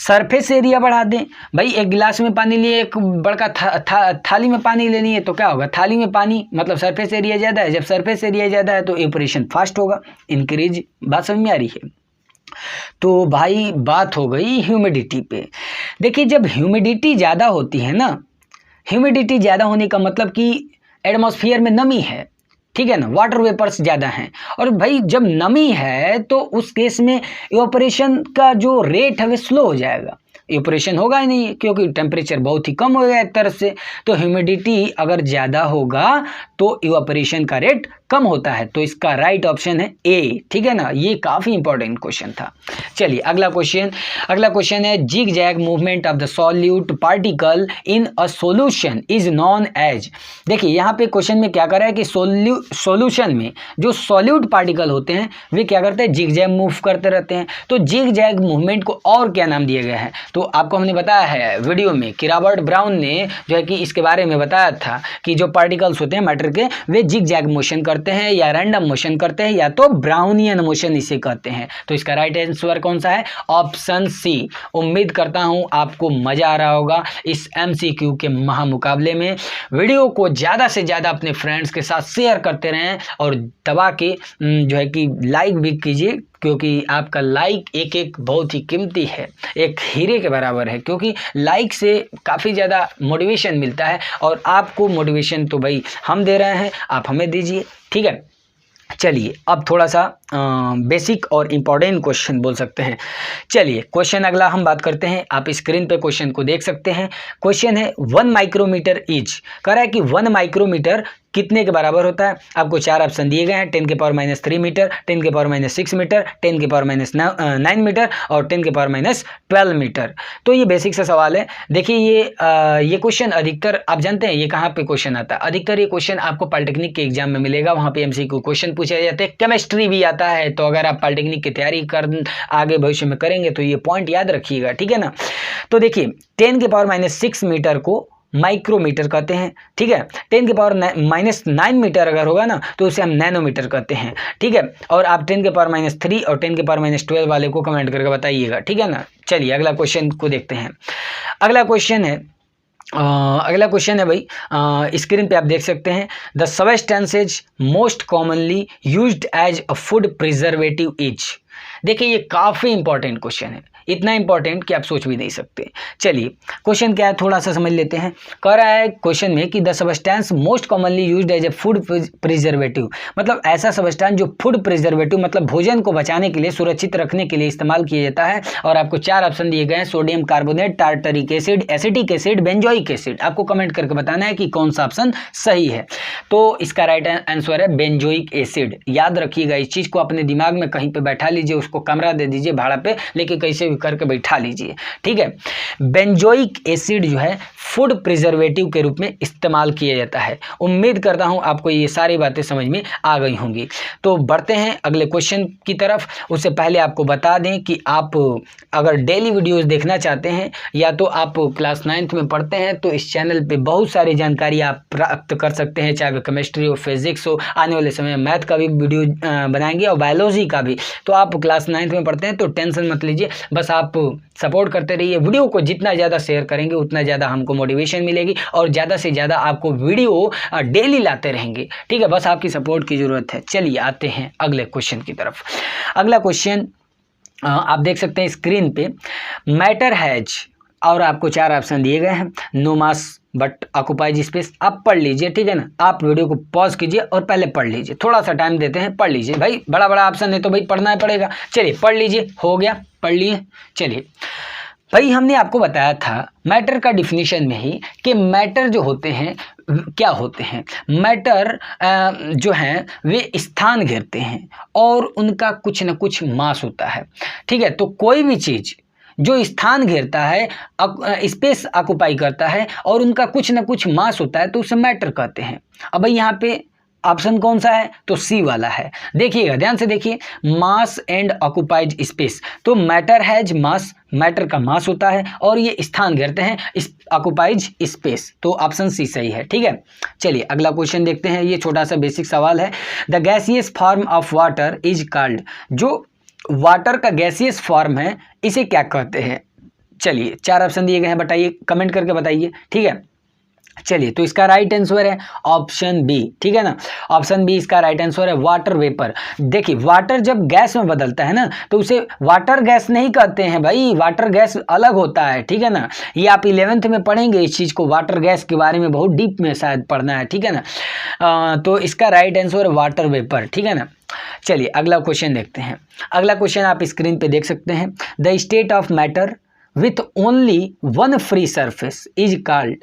सरफेस एरिया बढ़ा दें, भाई एक गिलास में पानी लिए, एक बड़का थाली में पानी लेनी है, तो क्या होगा, थाली में पानी मतलब सरफेस एरिया ज़्यादा है। जब सरफेस एरिया ज़्यादा है तो इवापोरेशन फास्ट होगा, इंक्रीज। बात समझ में आ रही है? तो भाई बात हो गई ह्यूमिडिटी पे। देखिए जब ह्यूमिडिटी ज़्यादा होती है ना, ह्यूमिडिटी ज़्यादा होने का मतलब कि एटमॉस्फेयर में नमी है, ठीक है ना, वाटर वेपर्स ज़्यादा हैं। और भाई जब नमी है तो उस केस में इवापोरेशन का जो रेट है वो स्लो हो जाएगा, इवापोरेशन होगा ही नहीं, क्योंकि टेम्परेचर बहुत ही कम हो गया एक तरफ से। तो ह्यूमिडिटी अगर ज़्यादा होगा तो इवापोरेशन का रेट कम होता है। तो इसका राइट ऑप्शन है ए, ठीक है ना। ये काफ़ी इंपॉर्टेंट क्वेश्चन था। चलिए अगला क्वेश्चन है zigzag movement of the solute particle in a solution is known as. देखिए यहाँ पे क्वेश्चन में क्या कर रहा है कि सॉल्यूशन में जो सॉल्यूट पार्टिकल होते हैं वे क्या करते हैं, जिग जैग मूव करते रहते हैं। तो जिग जैग मूवमेंट को और क्या नाम दिया गया है, तो आपको हमने बताया है वीडियो में कि रॉबर्ट ब्राउन ने जो है कि इसके बारे में बताया था कि जो पार्टिकल्स होते हैं मैटर के, वे जिग जैग मोशन करते हैं या रैंडम मोशन करते हैं या तो ब्राउनियन मोशन इसे कहते हैं। तो इसका राइट आंसर कौन सा है, ऑप्शन सी। उम्मीद करता हूं आपको मजा आ रहा होगा इस MCQ के महामुकाबले में। वीडियो को ज़्यादा से ज़्यादा अपने फ्रेंड्स के साथ शेयर करते रहें और दबा के जो है कि लाइक भी कीजिए, क्योंकि आपका लाइक एक एक बहुत ही कीमती है, एक हीरे के बराबर है, क्योंकि लाइक से काफ़ी ज़्यादा मोटिवेशन मिलता है। और आपको मोटिवेशन तो भाई हम दे रहे हैं, आप हमें दीजिए, ठीक है। चलिए अब थोड़ा सा बेसिक और इम्पॉर्टेंट क्वेश्चन बोल सकते हैं। चलिए क्वेश्चन अगला हम बात करते हैं। आप स्क्रीन पे क्वेश्चन को देख सकते हैं। क्वेश्चन है 1 माइक्रोमीटर इज, कह रहा है कि 1 माइक्रोमीटर कितने के बराबर होता है। आपको 4 ऑप्शन दिए गए हैं, 10⁻³ मीटर, 10⁻6 मीटर, 10⁻9 मीटर और 10⁻12 मीटर। तो ये बेसिक सा सवाल है। देखिए ये क्वेश्चन अधिकतर आप जानते हैं ये कहाँ पे क्वेश्चन आता है, अधिकतर ये क्वेश्चन आपको पॉलिटेक्निक के एग्जाम में मिलेगा। वहाँ पे MCQ क्वेश्चन पूछे जाते हैं, केमिस्ट्री भी आता है। तो अगर आप पॉलिटेक्निक की तैयारी आगे भविष्य में करेंगे तो ये पॉइंट याद रखिएगा, ठीक है ना। तो देखिए 10⁻6 मीटर को माइक्रोमीटर कहते हैं, ठीक है। 10⁻9 मीटर अगर होगा ना तो उसे हम नैनोमीटर कहते हैं, ठीक है। और आप 10⁻³ और 10⁻12 वाले को कमेंट करके बताइएगा, ठीक है ना। चलिए अगला क्वेश्चन को देखते हैं। अगला क्वेश्चन है भाई, स्क्रीन पे आप देख सकते हैं, the substances most commonly used as a food preservative is. देखिए ये काफ़ी इंपॉर्टेंट क्वेश्चन है, इतना इंपॉर्टेंट कि आप सोच भी नहीं सकते। चलिए क्वेश्चन क्या है थोड़ा सा समझ लेते हैं। कह रहा है क्वेश्चन में कि the substance most commonly used as a food preservative, मतलब ऐसा सबस्टेंस जो फूड प्रिजर्वेटिव मतलब भोजन को बचाने के लिए, सुरक्षित रखने के लिए इस्तेमाल किया जाता है। और आपको 4 ऑप्शन दिए गए हैं, sodium carbonate, tartaric acid, acetic acid, benzoic acid. आपको कमेंट करके बताना है कि कौन सा ऑप्शन सही है। तो इसका राइट आंसर है बेंजोइक एसिड। याद रखिएगा इस चीज़ को, अपने दिमाग में कहीं पर बैठा लीजिए, उसको कमरा दे दीजिए भाड़ा पे, लेके कैसे भी करके बैठा लीजिए, ठीक है। बेंजोइक एसिड जो है फूड प्रिजर्वेटिव के रूप में इस्तेमाल किया जाता है। उम्मीद करता हूं आपको ये सारी बातें समझ में आ गई होंगी। तो बढ़ते हैं अगले क्वेश्चन की तरफ। उससे पहले आपको बता दें कि आप अगर डेली वीडियोस देखना चाहते हैं या तो आप क्लास 9th में पढ़ते हैं तो इस चैनल पे बहुत सारी जानकारी आप प्राप्त कर सकते हैं, चाहे वो केमिस्ट्री हो, फिजिक्स हो, आने वाले समय में मैथ का भी वीडियो बनाएंगे और बायोलॉजी का भी। तो आप क्लास 9th में पढ़ते हैं तो टेंशन मत लीजिए, बस आप सपोर्ट करते रहिए। वीडियो को जितना ज़्यादा शेयर करेंगे उतना ज़्यादा हमको मोटिवेशन मिलेगी और ज़्यादा से ज़्यादा आपको वीडियो डेली लाते रहेंगे, ठीक है। बस आपकी सपोर्ट की ज़रूरत है। चलिए आते हैं अगले क्वेश्चन की तरफ। अगला क्वेश्चन आप देख सकते हैं स्क्रीन पे, मैटर हैज, और आपको 4 ऑप्शन दिए गए हैं, no mass but occupies space. आप पढ़ लीजिए, ठीक है ना। आप वीडियो को पॉज कीजिए और पहले पढ़ लीजिए, थोड़ा सा टाइम देते हैं, पढ़ लीजिए भाई, बड़ा बड़ा ऑप्शन है तो भाई पढ़ना ही पड़ेगा। चलिए पढ़ लीजिए, हो गया, पढ़ लिए। चलिए भाई हमने आपको बताया था मैटर का डिफिनीशन में ही कि मैटर जो होते हैं क्या होते हैं। मैटर जो हैं वे स्थान घेरते हैं और उनका कुछ न कुछ मास होता है, ठीक है। तो कोई भी चीज़ जो स्थान घेरता है, स्पेस ऑक्युपाई करता है और उनका कुछ न कुछ मास होता है तो उसे मैटर कहते हैं। अब भाई यहाँ पे ऑप्शन कौन सा है? तो सी वाला है। देखिएगा, ध्यान से देखिए, मास एंड ऑक्युपाइज स्पेस, तो मैटर हैज मास, मैटर का मास होता है और ये स्थान घेरते हैं, इस ऑक्युपाइज स्पेस, तो ऑप्शन सी सही है। ठीक है, चलिए अगला क्वेश्चन देखते हैं। ये छोटा सा बेसिक सवाल है। The gaseous form of water is called, जो वाटर का गैसियस फॉर्म है इसे क्या कहते हैं? चलिए 4 ऑप्शन दिए गए हैं, बताइए, कमेंट करके बताइए। ठीक है, चलिए तो इसका राइट आंसर है ऑप्शन बी। ठीक है ना, ऑप्शन बी इसका राइट आंसर है, वाटर वेपर। देखिए वाटर जब गैस में बदलता है ना तो उसे वाटर गैस नहीं कहते हैं भाई, वाटर गैस अलग होता है। ठीक है ना, ये आप 11th में पढ़ेंगे इस चीज़ को, वाटर गैस के बारे में बहुत डीप में शायद पढ़ना है। ठीक है ना, तो इसका राइट आंसर है वाटर वेपर। ठीक है ना, चलिए अगला क्वेश्चन देखते हैं। अगला क्वेश्चन आप स्क्रीन पे देख सकते हैं। The state of matter with only one free surface is called,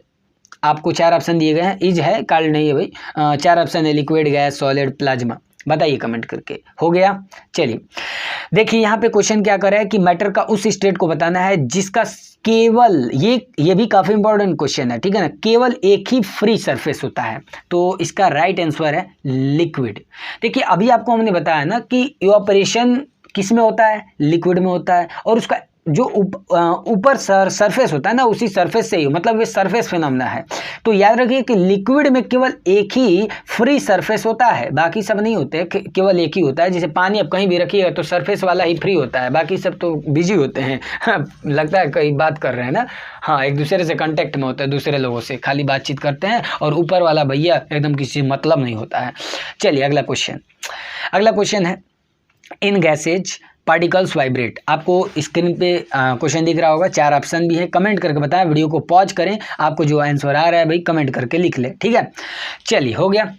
आपको 4 ऑप्शन दिए गए हैं, इज है, कॉल्ड नहीं है भाई। 4 ऑप्शन है, लिक्विड, गैस, सॉलिड, प्लाज्मा। बताइए कमेंट करके, हो गया। चलिए देखिए यहाँ पे क्वेश्चन क्या कर रहा है कि मैटर का उस स्टेट को बताना है जिसका केवल, ये भी काफी इंपॉर्टेंट क्वेश्चन है। ठीक है ना, केवल एक ही फ्री सरफेस होता है, तो इसका राइट आंसर है लिक्विड। देखिए अभी आपको हमने बताया ना कि इवापोरेशन किस में होता है? लिक्विड में होता है, और उसका जो ऊपर सरफेस होता है ना, उसी सरफेस से ही, मतलब ये सरफेस फिनोमेना है। तो याद रखिए कि लिक्विड में केवल एक ही फ्री सरफेस होता है, बाकी सब नहीं होते, केवल एक ही होता है। जैसे पानी आप कहीं भी रखिएगा तो सरफेस वाला ही फ्री होता है, बाकी सब तो बिजी होते हैं। लगता है कई बात कर रहे हैं ना, हाँ, एक दूसरे से कांटेक्ट में होता है, दूसरे लोगों से खाली बातचीत करते हैं, और ऊपर वाला भैया एकदम किसी मतलब नहीं होता है। चलिए अगला क्वेश्चन है, इन गैसेज पार्टिकल्स वाइब्रेट। आपको स्क्रीन पे क्वेश्चन दिख रहा होगा, 4 ऑप्शन भी है, कमेंट करके बताएं, वीडियो को पॉज करें, आपको जो आंसर आ रहा है भाई कमेंट करके लिख ले। ठीक है, चलिए हो गया।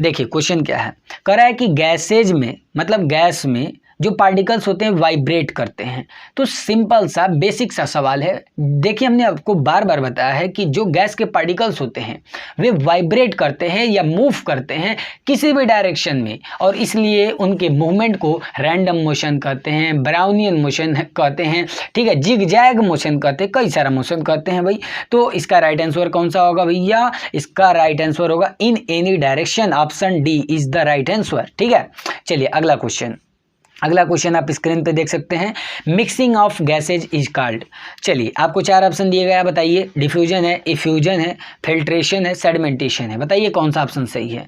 देखिए क्वेश्चन क्या है, कह रहा है कि गैसेज में, मतलब गैस में जो पार्टिकल्स होते हैं वाइब्रेट करते हैं। तो सिंपल सा बेसिक सा सवाल है। देखिए हमने आपको बार बार बताया है कि जो गैस के पार्टिकल्स होते हैं वे वाइब्रेट करते हैं या मूव करते हैं किसी भी डायरेक्शन में, और इसलिए उनके मूवमेंट को रैंडम मोशन कहते हैं, ब्राउनियन मोशन कहते हैं, ठीक है, जिग-जैग मोशन कहते हैं, कई सारा मोशन कहते हैं भाई। तो इसका राइट आंसर कौन सा होगा भैया? इसका राइट आंसर होगा in any direction, option D is the right answer. ठीक है, चलिए अगला क्वेश्चन आप स्क्रीन पे देख सकते हैं। Mixing of gases is called. चलिए आपको 4 ऑप्शन दिए गए हैं, बताइए। डिफ्यूजन है, इफ्यूजन है, फिल्ट्रेशन है, सेडिमेंटेशन है। बताइए कौन सा ऑप्शन सही है,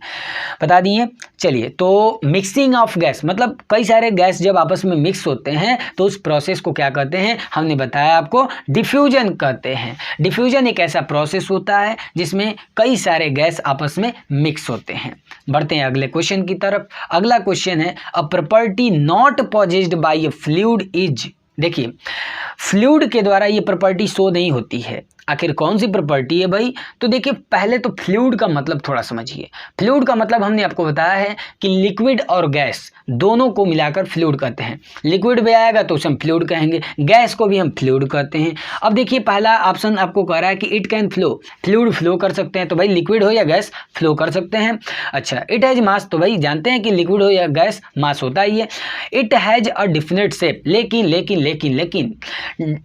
बता दिए। चलिए तो मिक्सिंग ऑफ गैस मतलब कई सारे गैस जब आपस में मिक्स होते हैं तो उस प्रोसेस को क्या कहते हैं? हमने बताया आपको, डिफ्यूजन कहते हैं। डिफ्यूजन एक ऐसा प्रोसेस होता है जिसमें कई सारे गैस आपस में मिक्स होते हैं। बढ़ते हैं अगले क्वेश्चन की तरफ। अगला क्वेश्चन है, a property not possessed by a fluid is. देखिए फ्लूइड के द्वारा ये प्रॉपर्टी शो नहीं होती है, आखिर कौन सी प्रॉपर्टी है भाई? तो देखिए पहले तो फ्लूइड का मतलब थोड़ा समझिए। फ्लूइड का मतलब हमने आपको बताया है कि लिक्विड और गैस दोनों को मिलाकर फ्लूइड कहते हैं। लिक्विड भी आएगा तो उसे हम फ्लूइड कहेंगे, गैस को भी हम फ्लूइड कहते हैं। अब देखिए पहला ऑप्शन आपको कह रहा है कि it can flow, fluid flow कर सकते हैं, तो भाई लिक्विड हो या गैस फ्लो कर सकते हैं। अच्छा, इट हैज मास, तो भाई जानते हैं कि लिक्विड हो या गैस मास होता ही है। It has a definite shape, लेकिन लेकिन लेकिन लेकिन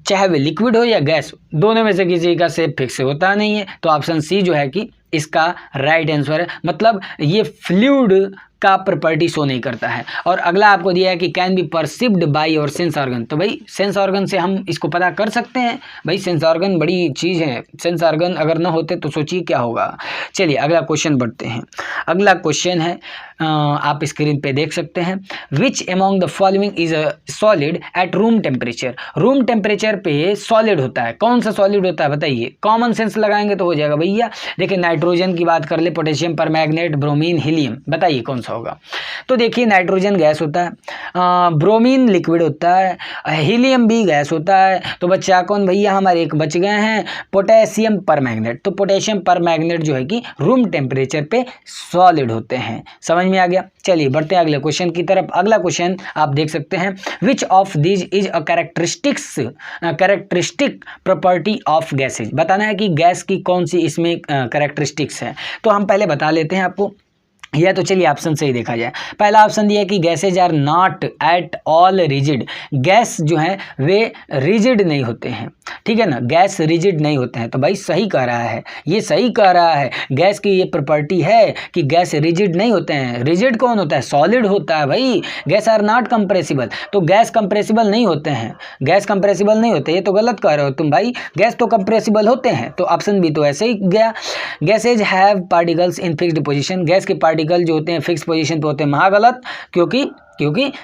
चाहे वे लिक्विड हो या गैस, दोनों में से किसी का शेप फिक्स होता नहीं है। तो ऑप्शन सी जो है कि इसका राइट आंसर है, मतलब ये फ्लूइड का प्रॉपर्टी शो नहीं करता है। और अगला आपको दिया है कि कैन बी परसिव्ड बाय और सेंस ऑर्गन, तो भाई सेंस ऑर्गन से हम इसको पता कर सकते हैं। भाई सेंस ऑर्गन बड़ी चीज़ है, सेंस ऑर्गन अगर ना होते तो सोचिए क्या होगा। चलिए अगला क्वेश्चन बढ़ते हैं। अगला क्वेश्चन है, आप स्क्रीन पे देख सकते हैं, which among the following is a solid at room temperature. Room temperature पे सॉलिड होता है, कौन सा सॉलिड होता है बताइए? कॉमन सेंस लगाएंगे तो हो जाएगा भैया। देखिए नाइट्रोजन की बात कर ले, पोटेशियम परमैंगनेट, ब्रोमीन, हीलियम, बताइए कौन सा होगा? तो देखिए नाइट्रोजन गैस होता है, ब्रोमीन लिक्विड होता है, हीलियम भी गैस होता है। तो बच्चा कौन भैया? हमारे एक बच गए हैं, पोटेशियम परमैंगनेट। तो पोटेशियम परमैंगनेट जो है कि रूम टेम्परेचर पे सॉलिड होते हैं। समझ में आ गया? चलिए बढ़ते हैं अगले क्वेश्चन की तरफ। अगला क्वेश्चन आप देख सकते हैं, which of these is a characteristic property of gases. बताना है कि गैस की कौन सी इसमें कैरेक्टरिस्टिक्स है। तो हम पहले बता लेते हैं आपको, या तो चलिए ऑप्शन से ही देखा जाए। पहला ऑप्शन दिया है कि gases are not at all rigid. Gas जो है वे रिजिड नहीं होते हैं, ठीक है ना, गैस रिजिड नहीं होते हैं। तो भाई सही कह रहा है, ये सही कह रहा है, गैस की ये प्रॉपर्टी है कि गैस रिजिड नहीं होते हैं। रिजिड कौन होता है? सॉलिड होता है भाई। गैस आर नॉट कंप्रेसिबल, तो गैस कंप्रेसिबल नहीं होते हैं, गैस कंप्रेसिबल नहीं होते। ये तो गलत कह रहे हो तुम भाई, गैस तो कंप्रेसिबल होते हैं। तो ऑप्शन बी तो ऐसे ही गया। Gases have particles in fixed position, gas के पार्टिकल जो होते हैं फिक्स पोजीशन पे होते हैं, महागलत, क्योंकि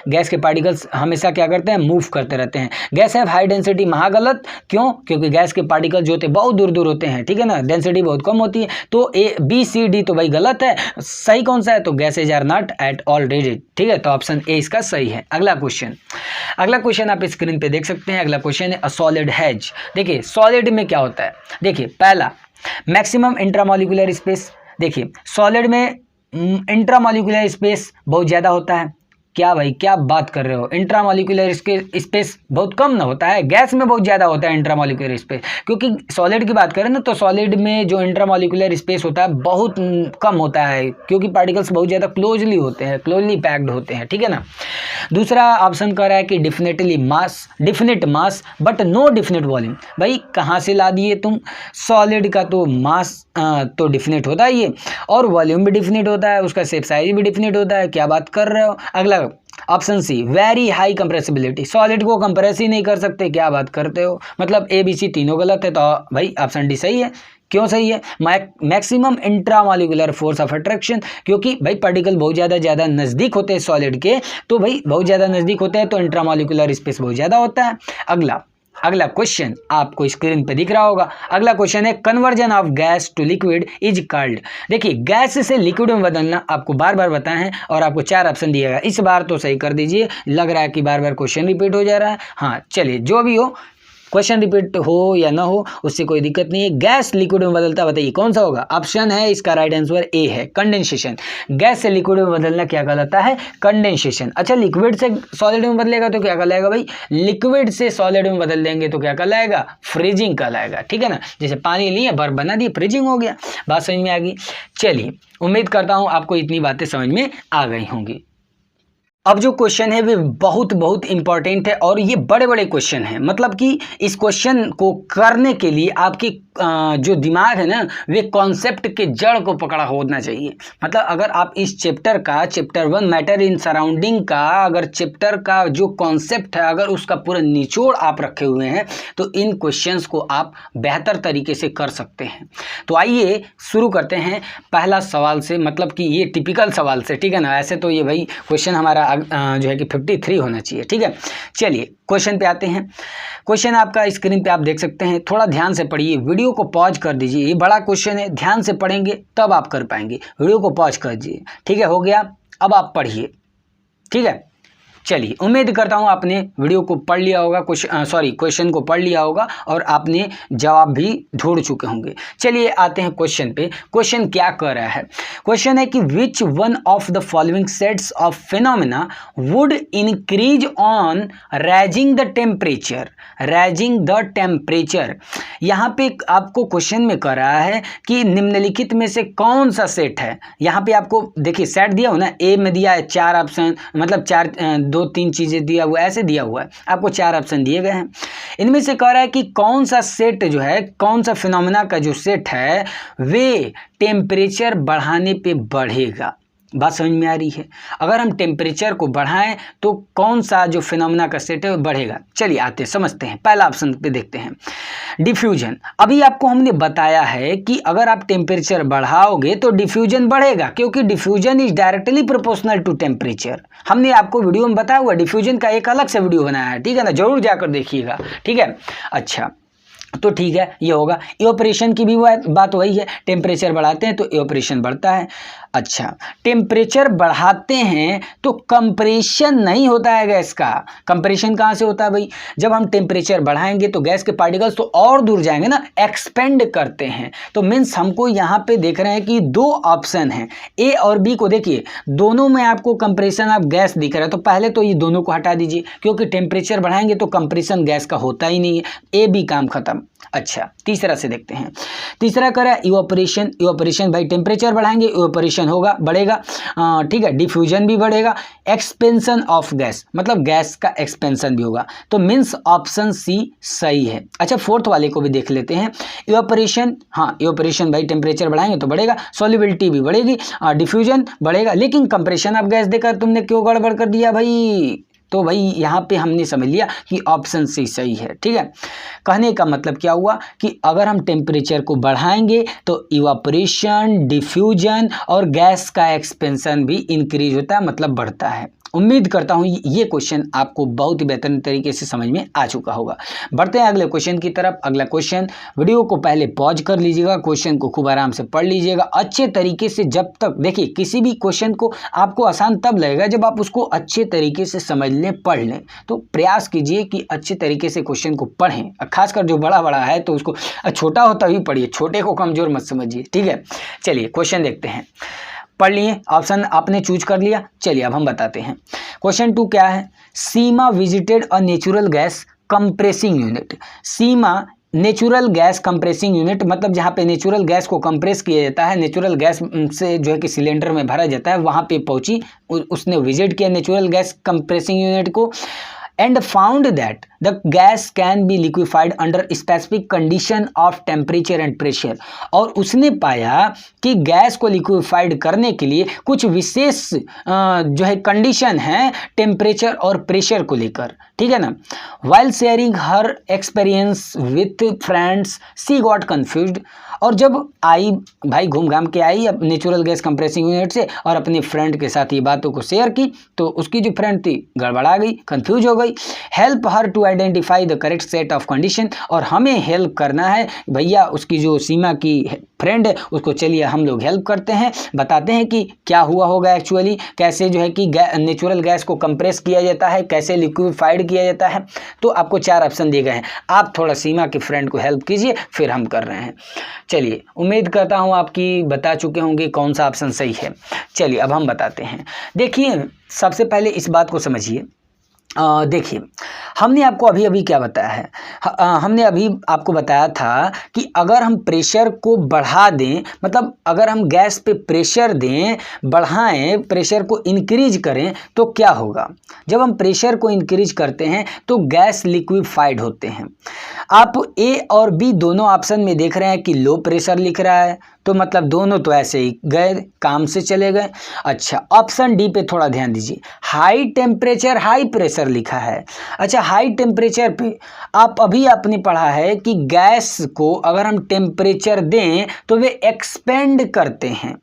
गैस के पार्टिकल्स हमेशा क्या करते हैं? मूव करते रहते हैं। गैस हैव हाई डेंसिटी, महागलत, क्यों? क्योंकि गैस के पार्टिकल जो होते हैं बहुत दूर दूर होते हैं, ठीक है ना, डेंसिटी बहुत कम होती है। तो ए बी सी डी तो भाई गलत है। सही कौन सा है? तो gases are not at all rigid, ठीक है, तो ऑप्शन ए इसका सही है। अगला क्वेश्चन आप स्क्रीन पे देख सकते हैं। अगला क्वेश्चन है अ सॉलिड हैज। देखिए सॉलिड में क्या होता है, देखिए पहला मैक्सिमम इंट्रामोलिकुलर स्पेस। देखिए सॉलिड में इंट्रामोलिकुलर स्पेस बहुत ज़्यादा होता है। क्या भाई क्या बात कर रहे हो, इंट्रामोलिकुलर स्पेस बहुत कम ना होता है? गैस में बहुत ज़्यादा होता है इंट्रामोलिकुलर स्पेस, क्योंकि सॉलिड की बात करें ना तो सॉलिड में जो इंट्रामोलिकुलर स्पेस होता है बहुत कम होता है, क्योंकि पार्टिकल्स बहुत ज़्यादा क्लोजली होते हैं, क्लोजली पैक्ड होते हैं, ठीक है ना। दूसरा ऑप्शन कह रहा है कि definite mass but no definite volume. भाई कहाँ से ला दिए तुम, सॉलिड का तो मास तो डिफिनिट होता है ये, और वॉल्यूम भी डिफिनिट होता है, उसका शेप साइज भी डिफिनिट होता है। क्या बात कर रहे हो। अगला option C very high compressibility, solid को कंप्रेस ही नहीं कर सकते। क्या बात करते हो, मतलब ए बी सी तीनों गलत है। तो भाई ऑप्शन डी सही है। क्यों सही है? Maximum intramolecular force of attraction, क्योंकि भाई पार्टिकल बहुत ज़्यादा नज़दीक होते हैं सॉलिड के, तो भाई बहुत ज़्यादा नज़दीक होते हैं तो इंट्रामोलिकुलर स्पेस बहुत ज़्यादा होता है। अगला क्वेश्चन आपको स्क्रीन पे दिख रहा होगा। अगला क्वेश्चन है conversion of gas to liquid is called. देखिए गैस से लिक्विड में बदलना आपको बार बार बताए हैं और आपको 4 ऑप्शन दिएगा। इस बार तो सही कर दीजिए, लग रहा है कि बार बार क्वेश्चन रिपीट हो जा रहा है। हाँ चलिए, जो भी हो, क्वेश्चन रिपीट हो या ना हो उससे कोई दिक्कत नहीं है। गैस लिक्विड में बदलता, बताइए कौन सा होगा? ऑप्शन है इसका राइट आंसर ए है, कंडेंसेशन। गैस से लिक्विड में बदलना क्या कहलाता है? कंडेंसेशन। अच्छा लिक्विड से सॉलिड में बदलेगा तो क्या कहलाएगा भाई? लिक्विड से सॉलिड में बदल देंगे तो क्या कहलाएगा? फ्रीजिंग कहलाएगा, ठीक है ना। जैसे पानी लिए बर्फ बना दिए, फ्रीजिंग हो गया। बात समझ में आ गई। चलिए उम्मीद करता हूँ आपको इतनी बातें समझ में आ गई होंगी। अब जो क्वेश्चन है वे बहुत इंपॉर्टेंट है और ये बड़े क्वेश्चन हैं, मतलब कि इस क्वेश्चन को करने के लिए आपकी जो दिमाग है ना वे कॉन्सेप्ट के जड़ को पकड़ा होना चाहिए। मतलब अगर आप इस चैप्टर 1 मैटर इन सराउंडिंग का अगर चैप्टर का जो कॉन्सेप्ट है अगर उसका पूरा निचोड़ आप रखे हुए हैं तो इन क्वेश्चंस को आप बेहतर तरीके से कर सकते हैं। तो आइए शुरू करते हैं पहला सवाल से, मतलब कि ये टिपिकल सवाल से, ठीक है ना। ऐसे तो ये भाई क्वेश्चन हमारा जो है कि 53 होना चाहिए, ठीक है। चलिए क्वेश्चन पे आते हैं। क्वेश्चन आपका स्क्रीन पे आप देख सकते हैं, थोड़ा ध्यान से पढ़िए, वीडियो को पॉज कर दीजिए। ये बड़ा क्वेश्चन है, ध्यान से पढ़ेंगे तब आप कर पाएंगे। वीडियो को पॉज कर दीजिए, ठीक है, हो गया। अब आप पढ़िए, ठीक है। चलिए उम्मीद करता हूँ आपने वीडियो को पढ़ लिया होगा, क्वेश्चन को पढ़ लिया होगा और आपने जवाब भी ढूंढ चुके होंगे। चलिए आते हैं क्वेश्चन पे। क्वेश्चन क्या कह रहा है? क्वेश्चन है कि विच one of the following sets of phenomena would increase on rising the temperature. यहाँ पे आपको क्वेश्चन में कह रहा है कि निम्नलिखित में से कौन सा सेट है। यहाँ पे आपको देखिए सेट दिया हो ना, ए में दिया है 4 ऑप्शन, मतलब 2-3 चीज़ें दिया हुआ है, ऐसे दिया हुआ है, आपको 4 ऑप्शन दिए गए हैं। इनमें से कह रहा है कि कौन सा सेट जो है, कौन सा फिनोमेना का जो सेट है वे टेम्परेचर बढ़ाने पे बढ़ेगा। बात समझ में आ रही है? अगर हम टेम्परेचर को बढ़ाएं तो कौन सा जो फिनोमेना का सेट है वो बढ़ेगा। चलिए आते समझते हैं, पहला ऑप्शन पे देखते हैं, डिफ्यूजन। अभी आपको हमने बताया है कि अगर आप टेम्परेचर बढ़ाओगे तो डिफ्यूजन बढ़ेगा, क्योंकि diffusion is directly proportional to temperature. हमने आपको वीडियो में बताया हुआ, डिफ्यूजन का एक अलग से वीडियो बनाया है, ठीक है ना, जरूर जाकर देखिएगा, ठीक है। अच्छा तो ठीक है, ये होगा। इवेपोरेशन की भी बात वही है, टेम्परेचर बढ़ाते हैं तो इवेपोरेशन बढ़ता है। अच्छा टेम्परेचर बढ़ाते हैं तो कंप्रेशन नहीं होता है गैस का। कंप्रेशन कहाँ से होता है भाई? जब हम टेम्परेचर बढ़ाएंगे तो गैस के पार्टिकल्स तो और दूर जाएंगे ना, एक्सपेंड करते हैं। तो मीन्स हमको यहाँ पे देख रहे हैं कि 2 ऑप्शन हैं, ए और बी को देखिए, दोनों में आपको कंप्रेशन ऑफ गैस दिख रहा है। तो पहले तो ये दोनों को हटा दीजिए, क्योंकि टेम्परेचर बढ़ाएंगे तो कंप्रेशन गैस का होता ही नहीं है। ए बी काम खत्म। अच्छा, तीसरा से देखते हैं। तीसरा करा इवापोरेशन। इवापोरेशन भाई टेम्परेचर बढ़ाएंगे, इवापोरेशन होगा, बढ़ेगा, ठीक है। डिफ्यूजन भी बढ़ेगा। एक्सपेंशन ऑफ गैस, मतलब गैस का एक्सपेंशन भी होगा। तो मीन्स ऑप्शन सी सही है। अच्छा, फोर्थ वाले को भी देख लेते हैं। इवापोरेशन, हाँ इवापोरेशन भाई टेम्परेचर बढ़ाएंगे तो बढ़ेगा, सॉल्युबिलिटी भी बढ़ेगी, डिफ्यूजन बढ़ेगा, लेकिन कंप्रेशन ऑफ गैस देकर तुमने क्यों गड़बड़ कर दिया भाई? तो भाई यहाँ पे हमने समझ लिया कि ऑप्शन सी सही है, ठीक है। कहने का मतलब क्या हुआ कि अगर हम टेम्परेचर को बढ़ाएंगे तो इवापोरेशन, डिफ्यूजन और गैस का एक्सपेंशन भी इंक्रीज होता है, मतलब बढ़ता है। उम्मीद करता हूँ ये क्वेश्चन आपको बहुत ही बेहतरीन तरीके से समझ में आ चुका होगा। बढ़ते हैं अगले क्वेश्चन की तरफ। अगला क्वेश्चन, वीडियो को पहले पॉज कर लीजिएगा, क्वेश्चन को खूब आराम से पढ़ लीजिएगा अच्छे तरीके से। जब तक देखिए किसी भी क्वेश्चन को आपको आसान तब लगेगा जब आप उसको अच्छे तरीके से समझ लें, पढ़ लें। तो प्रयास कीजिए कि अच्छे तरीके से क्वेश्चन को पढ़ें, खासकर जो बड़ा बड़ा है तो उसको, छोटा होता भी पढ़िए, छोटे को कमजोर मत समझिए, ठीक है। चलिए क्वेश्चन देखते हैं। पढ़ लिए, ऑप्शन आपने चूज कर लिया। चलिए अब हम बताते हैं। क्वेश्चन 2 क्या है? Seema visited a natural gas compressing unit. Seema natural gas compressing unit, मतलब जहाँ पे नेचुरल गैस को कंप्रेस किया जाता है, नेचुरल गैस से जो है कि सिलेंडर में भरा जाता है, वहाँ पे पहुँची, उसने विजिट किया नेचुरल गैस कंप्रेसिंग यूनिट को, and found that the gas can be liquefied under specific condition of temperature and pressure। और उसने पाया कि गैस को लिक्विफाइड करने के लिए कुछ विशेष जो है कंडीशन है टेम्परेचर और प्रेशर को लेकर, ठीक है ना। while sharing her experience with friends she got confused। और जब आई भाई घूम घाम के आई अब नेचुरल गैस कंप्रेसिंग यूनिट से और अपने फ्रेंड के साथ ये बातों को शेयर की, तो उसकी जो फ्रेंड थी गड़बड़ा गई, कंफ्यूज हो गई। Help her to identify the correct set of condition. और हमें हेल्प करना है भैया, उसकी जो सीमा की फ्रेंड है उसको चलिए हम लोग हेल्प करते हैं, बताते हैं कि क्या हुआ होगा एक्चुअली, कैसे जो है कि नेचुरल गैस को कंप्रेस किया जाता है, कैसे लिक्विफाइड किया जाता है। तो आपको 4 ऑप्शन दिए गए हैं, आप थोड़ा सीमा की फ्रेंड को हेल्प कीजिए, फिर हम कर रहे हैं। चलिए उम्मीद करता हूँ आपकी बता चुके होंगे कौन सा ऑप्शन सही है। चलिए अब हम बताते हैं। देखिए सबसे पहले इस बात को समझिए। देखिए हमने आपको अभी अभी क्या बताया है, हमने अभी आपको बताया था कि अगर हम प्रेशर को बढ़ा दें, मतलब अगर हम गैस पे प्रेशर दें, बढ़ाएं, प्रेशर को इंक्रीज करें तो क्या होगा। जब हम प्रेशर को इंक्रीज करते हैं तो गैस लिक्विफाइड होते हैं। आप ए और बी दोनों ऑप्शन में देख रहे हैं कि लो प्रेशर लिख रहा है, तो मतलब दोनों तो ऐसे ही गए, काम से चले गए। अच्छा ऑप्शन डी पे थोड़ा ध्यान दीजिए, हाई टेम्परेचर हाई प्रेशर लिखा है। अच्छा हाई टेम्परेचर पे आप अभी आपने पढ़ा है कि गैस को अगर हम टेम्परेचर दें तो वे एक्सपेंड करते हैं।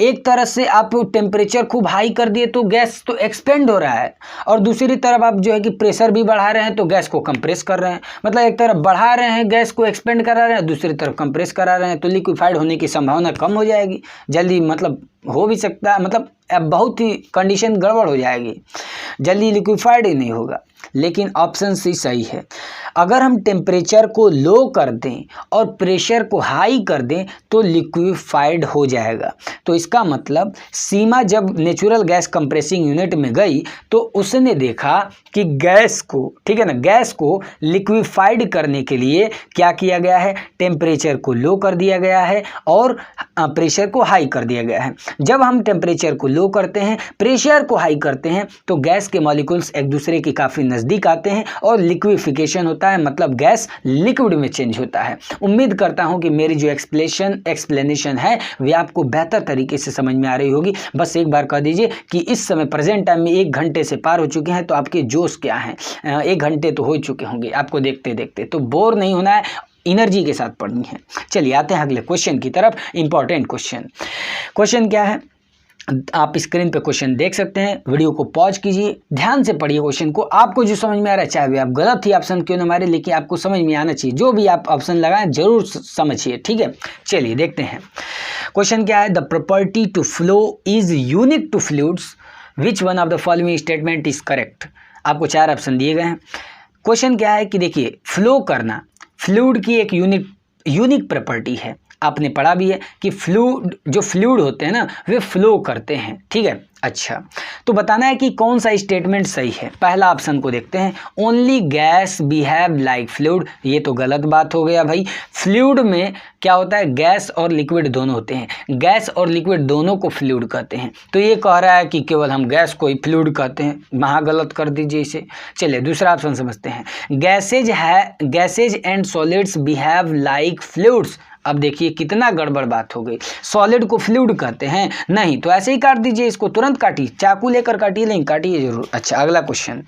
एक तरह से आप टेम्परेचर खूब हाई कर दिए तो गैस तो एक्सपेंड हो रहा है, और दूसरी तरफ आप जो है कि प्रेशर भी बढ़ा रहे हैं तो गैस को कंप्रेस कर रहे हैं। मतलब एक तरफ बढ़ा रहे हैं गैस को एक्सपेंड करा रहे हैं, दूसरी तरफ कंप्रेस करा रहे हैं, तो लिक्विफाइड होने की संभावना कम हो जाएगी, जल्दी मतलब हो भी सकता है, मतलब बहुत ही कंडीशन गड़बड़ हो जाएगी, जल्दी लिक्विफाइड ही नहीं होगा। लेकिन ऑप्शन सी सही है। अगर हम टेम्परेचर को लो कर दें और प्रेशर को हाई कर दें तो लिक्विफाइड हो जाएगा। तो इसका मतलब सीमा जब नेचुरल गैस कंप्रेसिंग यूनिट में गई तो उसने देखा कि गैस को, ठीक है ना, गैस को लिक्विफाइड करने के लिए क्या किया गया है, टेम्परेचर को लो कर दिया गया है और प्रेशर को हाई कर दिया गया है। जब हम टेम्परेचर को लो करते हैं, प्रेशर को हाई करते हैं, तो गैस के मॉलिक्यूल्स एक दूसरे के काफ़ी नज़दीक आते हैं और लिक्विफिकेशन होता है, मतलब गैस लिक्विड में चेंज होता है। उम्मीद करता हूं कि मेरी जो एक्सप्लेनेशन है वे आपको बेहतर तरीके से समझ में आ रही होगी। बस एक बार कह दीजिए कि इस समय प्रेजेंट टाइम में 1 घंटे से पार हो चुके हैं, तो आपके जोश क्या हैं, 1 घंटे तो हो चुके होंगे आपको देखते देखते, तो बोर नहीं होना है, एनर्जी के साथ पढ़नी है। चलिए आते हैं अगले क्वेश्चन की तरफ। इंपॉर्टेंट क्वेश्चन क्या है, आप स्क्रीन पे क्वेश्चन देख सकते हैं, वीडियो को पॉज कीजिए, ध्यान से पढ़िए क्वेश्चन को। आपको जो समझ में आ रहा है, चाहे आप गलत ही ऑप्शन क्यों ना मारे, लेकिन आपको समझ में आना चाहिए। जो भी आप ऑप्शन लगाएं जरूर समझिए, ठीक है। चलिए देखते हैं क्वेश्चन क्या है। The property to flow is unique to fluids, which one of the following statement is correct. आपको 4 ऑप्शन दिए गए हैं। क्वेश्चन क्या है कि देखिए फ्लो करना फ्लूइड की एक यूनिक प्रॉपर्टी है। आपने पढ़ा भी है कि जो फ्लूइड होते हैं ना वे फ्लो करते हैं, ठीक है। अच्छा, तो बताना है कि कौन सा स्टेटमेंट सही है। पहला ऑप्शन को देखते हैं, only gas behave like fluid, ये तो गलत बात हो गया भाई। फ्लूइड में क्या होता है, गैस और लिक्विड दोनों होते हैं, गैस और लिक्विड दोनों को फ्लूइड कहते हैं। तो ये कह रहा है कि केवल हम गैस को ही फ्लूइड कहते हैं, वहाँ गलत कर दीजिए इसे। चलिए दूसरा ऑप्शन समझते हैं, gases and solids behave like fluids. अब देखिए कितना गड़बड़ बात हो गई, सॉलिड को फ्लूइड कहते हैं, नहीं तो ऐसे ही काट दीजिए इसको, तुरंत काटिए, चाकू लेकर काटिए, नहीं काटिए जरूर। अच्छा अगला क्वेश्चन,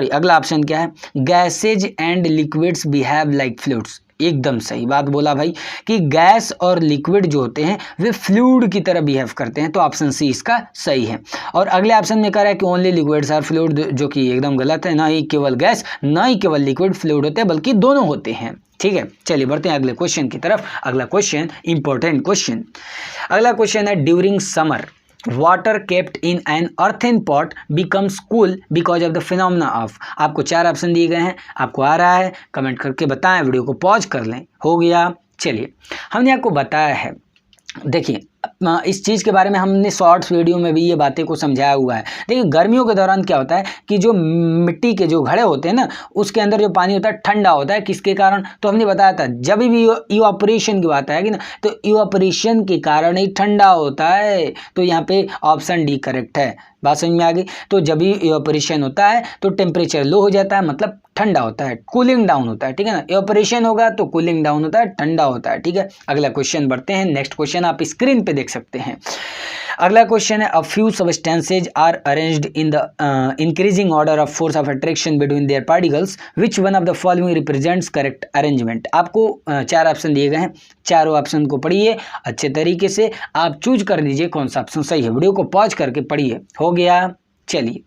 अगला ऑप्शन क्या है, gases and liquids behave like fluids. एकदम सही बात बोला भाई कि गैस और लिक्विड जो होते हैं वे फ्लूइड की तरह बिहेव करते हैं, तो ऑप्शन सी इसका सही है। और अगले ऑप्शन में कह रहा है कि ओनली लिक्विड्स आर फ्लूइड, जो कि एकदम गलत है, ना ही केवल गैस ना ही केवल लिक्विड फ्लूइड होते हैं, बल्कि दोनों होते हैं। ठीक है, चलिए बढ़ते हैं अगले क्वेश्चन की तरफ। अगला क्वेश्चन इंपॉर्टेंट क्वेश्चन, अगला क्वेश्चन है, during summer water kept in an earthen pot becomes cool because of the phenomena of. आपको 4 ऑप्शन दिए गए हैं, आपको आ रहा है कमेंट करके बताएं, वीडियो को पॉज कर लें। हो गया, चलिए हमने आपको बताया है, देखिए इस चीज़ के बारे में हमने शॉर्ट्स वीडियो में भी ये बातें को समझाया हुआ है। देखिए गर्मियों के दौरान क्या होता है कि जो मिट्टी के जो घड़े होते हैं ना, उसके अंदर जो पानी होता है ठंडा होता है, किसके कारण, तो हमने बताया था जब भी इवापोरेशन की बात आएगी ना, तो इवापोरेशन के कारण ही ठंडा होता है। तो यहाँ पे ऑप्शन डी करेक्ट है, बात समझ में आ गई। तो जब भी इवापोरेशन होता है तो टेम्परेचर लो हो जाता है, मतलब ठंडा होता है, कूलिंग डाउन होता है, ठीक है ना। इवापोरेशन होगा तो कूलिंग डाउन होता है, ठंडा होता है, ठीक है। अगला क्वेश्चन बढ़ते हैं, नेक्स्ट क्वेश्चन आप स्क्रीन पे देख सकते हैं। अगला क्वेश्चन है, a few substances are arranged in the increasing order of force of attraction between their particles, which one of the following represents correct arrangement. आपको 4 ऑप्शन दिए गए हैं, चारों ऑप्शन को पढ़िए अच्छे तरीके से, आप चूज कर लीजिए कौन सा ऑप्शन सही है। वीडियो को पॉज करके पढ़िए। हो गया, चलिए,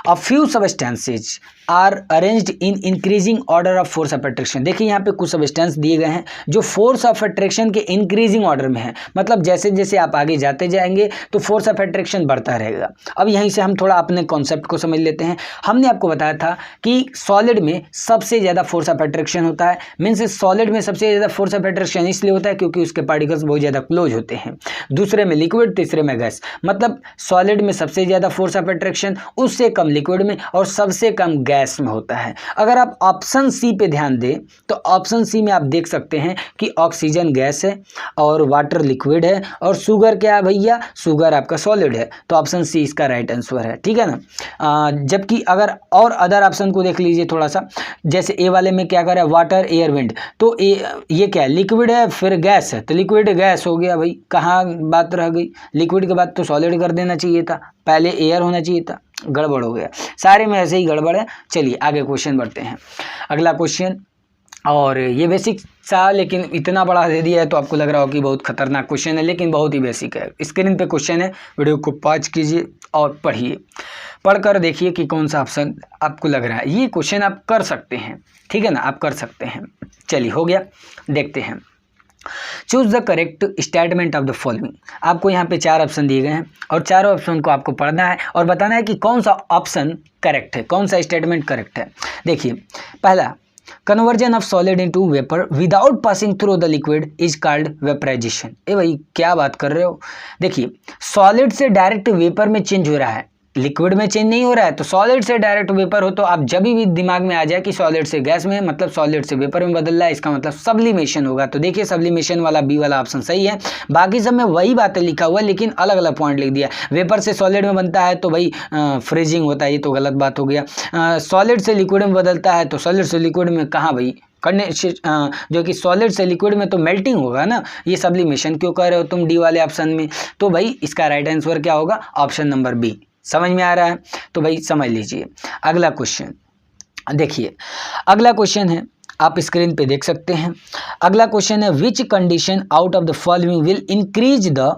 a few substances are arranged in increasing order of force of attraction. देखिए यहाँ पे कुछ सबस्टेंस दिए गए हैं जो फोर्स ऑफ अट्रैक्शन के इंक्रीजिंग ऑर्डर में है, मतलब जैसे जैसे आप आगे जाते जाएंगे तो फोर्स ऑफ अट्रैक्शन बढ़ता रहेगा। अब यहीं से हम थोड़ा अपने कॉन्सेप्ट को समझ लेते हैं। हमने आपको बताया था कि सॉलिड में सबसे ज़्यादा फोर्स ऑफ अट्रैक्शन होता है, मीन्स सॉलिड में सबसे ज़्यादा फोर्स ऑफ अट्रैक्शन इसलिए होता है क्योंकि उसके पार्टिकल्स बहुत ज़्यादा क्लोज होते हैं। दूसरे में लिक्विड, तीसरे में गैस, मतलब सॉलिड में सबसे ज़्यादा फोर्स ऑफ अट्रैक्शन, उससे कम लिक्विड में और सबसे कम गैस में होता है। अगर आप ऑप्शन सी पे ध्यान दें तो ऑप्शन सी में आप देख सकते हैं कि ऑक्सीजन गैस है और वाटर लिक्विड है और शुगर क्या है भैया, शुगर आपका सॉलिड है। तो ऑप्शन सी इसका राइट आंसर है, ठीक है ना। जबकि अगर और अदर ऑप्शन को देख लीजिए थोड़ा सा, जैसे ए वाले में क्या कर रहा है, वाटर एयर विंड, तो ये क्या है, लिक्विड है फिर गैस है, तो लिक्विड गैस हो गया भाई, कहाँ बात रह गई, लिक्विड के बाद तो सॉलिड कर देना चाहिए था, पहले एयर होना चाहिए था, गड़बड़ हो गया, सारे में ऐसे ही गड़बड़ है। चलिए आगे क्वेश्चन बढ़ते हैं। अगला क्वेश्चन, और ये बेसिक सा लेकिन इतना बड़ा दे दिया है तो आपको लग रहा हो कि बहुत खतरनाक क्वेश्चन है, लेकिन बहुत ही बेसिक है। स्क्रीन पे क्वेश्चन है, वीडियो को पॉज कीजिए और पढ़िए, पढ़कर देखिए कि कौन सा ऑप्शन आपको लग रहा है। ये क्वेश्चन आप कर सकते हैं, ठीक है ना, आप कर सकते हैं। चलिए हो गया, देखते हैं। Choose the correct statement of the following. आपको यहाँ पे 4 ऑप्शन दिए गए हैं और चारों ऑप्शन को आपको पढ़ना है और बताना है कि कौन सा ऑप्शन करेक्ट है, कौन सा स्टेटमेंट करेक्ट है। देखिए पहला, conversion of solid into vapour without passing through the liquid is called vaporisation. ए भाई क्या बात कर रहे हो, देखिए सॉलिड से डायरेक्ट वेपर में चेंज हो रहा है, लिक्विड में चेंज नहीं हो रहा है, तो सॉलिड से डायरेक्ट वेपर हो तो आप जब भी दिमाग में आ जाए कि सॉलिड से गैस में, मतलब सॉलिड से वेपर में बदल रहा है, इसका मतलब सब्लिमेशन होगा। तो देखिए सब्लिमेशन वाला बी वाला ऑप्शन सही है। बाकी सब में वही बातें लिखा हुआ है लेकिन अलग अलग पॉइंट लिख दिया। वेपर से सॉलिड में बनता है तो भाई फ्रीजिंग होता है, ये तो गलत बात हो गया। सॉलिड से लिक्विड में बदलता है तो सॉलिड से लिक्विड में कहाँ भाई, जो कि सॉलिड से लिक्विड में तो मेल्टिंग होगा ना, ये सब्लिमेशन क्यों कर रहे हो तुम डी वाले ऑप्शन में। तो भाई इसका राइट आंसर क्या होगा, ऑप्शन नंबर बी। समझ में आ रहा है तो भाई समझ लीजिए। अगला क्वेश्चन देखिए, अगला क्वेश्चन है, आप स्क्रीन पे देख सकते हैं। अगला क्वेश्चन है, which condition out of the following will increase the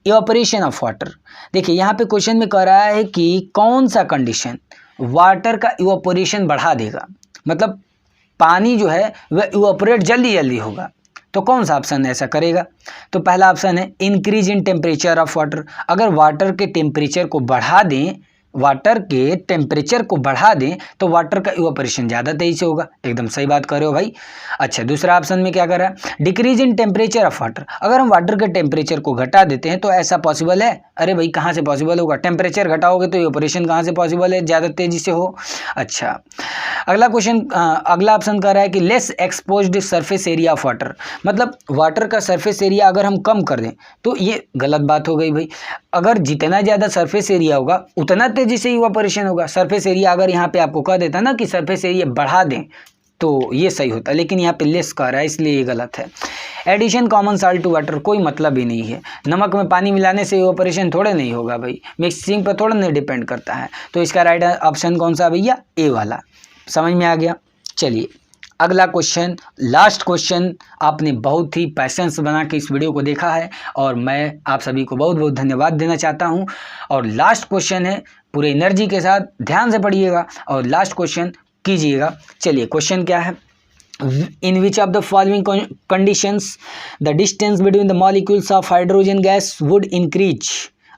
evaporation of water. देखिए यहाँ पे क्वेश्चन में कह रहा है कि कौन सा कंडीशन वाटर का इवापोरेशन बढ़ा देगा, मतलब पानी जो है वह इवापोरेट जल्दी जल्दी होगा, तो कौन सा ऑप्शन ऐसा करेगा। तो पहला ऑप्शन है increase in temperature of water. अगर वाटर के टेम्परेचर को बढ़ा दें, वाटर के टेम्परेचर को बढ़ा दें तो वाटर का इवापोरेशन ज़्यादा तेजी से होगा। एकदम सही बात कर रहे हो भाई। अच्छा, दूसरा ऑप्शन में क्या कर रहा है, decrease in temperature of water, अगर हम वाटर के टेम्परेचर को घटा देते हैं तो ऐसा पॉसिबल है? अरे भाई कहाँ से पॉसिबल होगा, टेम्परेचर घटाओगे तो इवापोरेशन कहाँ से पॉसिबल है ज़्यादा तेजी से हो। अच्छा, अगला क्वेश्चन, अगला ऑप्शन कह रहा है कि less exposed surface area of water, मतलब वाटर का सरफेस एरिया अगर हम कम कर दें तो ये गलत बात हो गई भाई। अगर जितना ज़्यादा सरफेस एरिया होगा उतना तेजी से इवापोरेशन होगा। सरफेस एरिया अगर यहाँ पे आपको कह देता ना कि सरफेस एरिया बढ़ा दें तो ये सही होता, लेकिन यहाँ पे लेस कह रहा है इसलिए ये गलत है। Addition common salt to water, कोई मतलब ही नहीं है। नमक में पानी मिलाने से इवापोरेशन थोड़े नहीं होगा भाई, मिक्सिंग पर थोड़ा नहीं डिपेंड करता है। तो इसका राइट ऑप्शन कौन सा भैया, ए वाला। समझ में आ गया। चलिए अगला क्वेश्चन, लास्ट क्वेश्चन। आपने बहुत ही पैसेंस बना के इस वीडियो को देखा है और मैं आप सभी को बहुत बहुत धन्यवाद देना चाहता हूं। और लास्ट क्वेश्चन है, पूरे एनर्जी के साथ ध्यान से पढ़िएगा और लास्ट क्वेश्चन कीजिएगा। चलिए क्वेश्चन क्या है, in which of the following conditions the distance between the molecules of hydrogen gas would increase.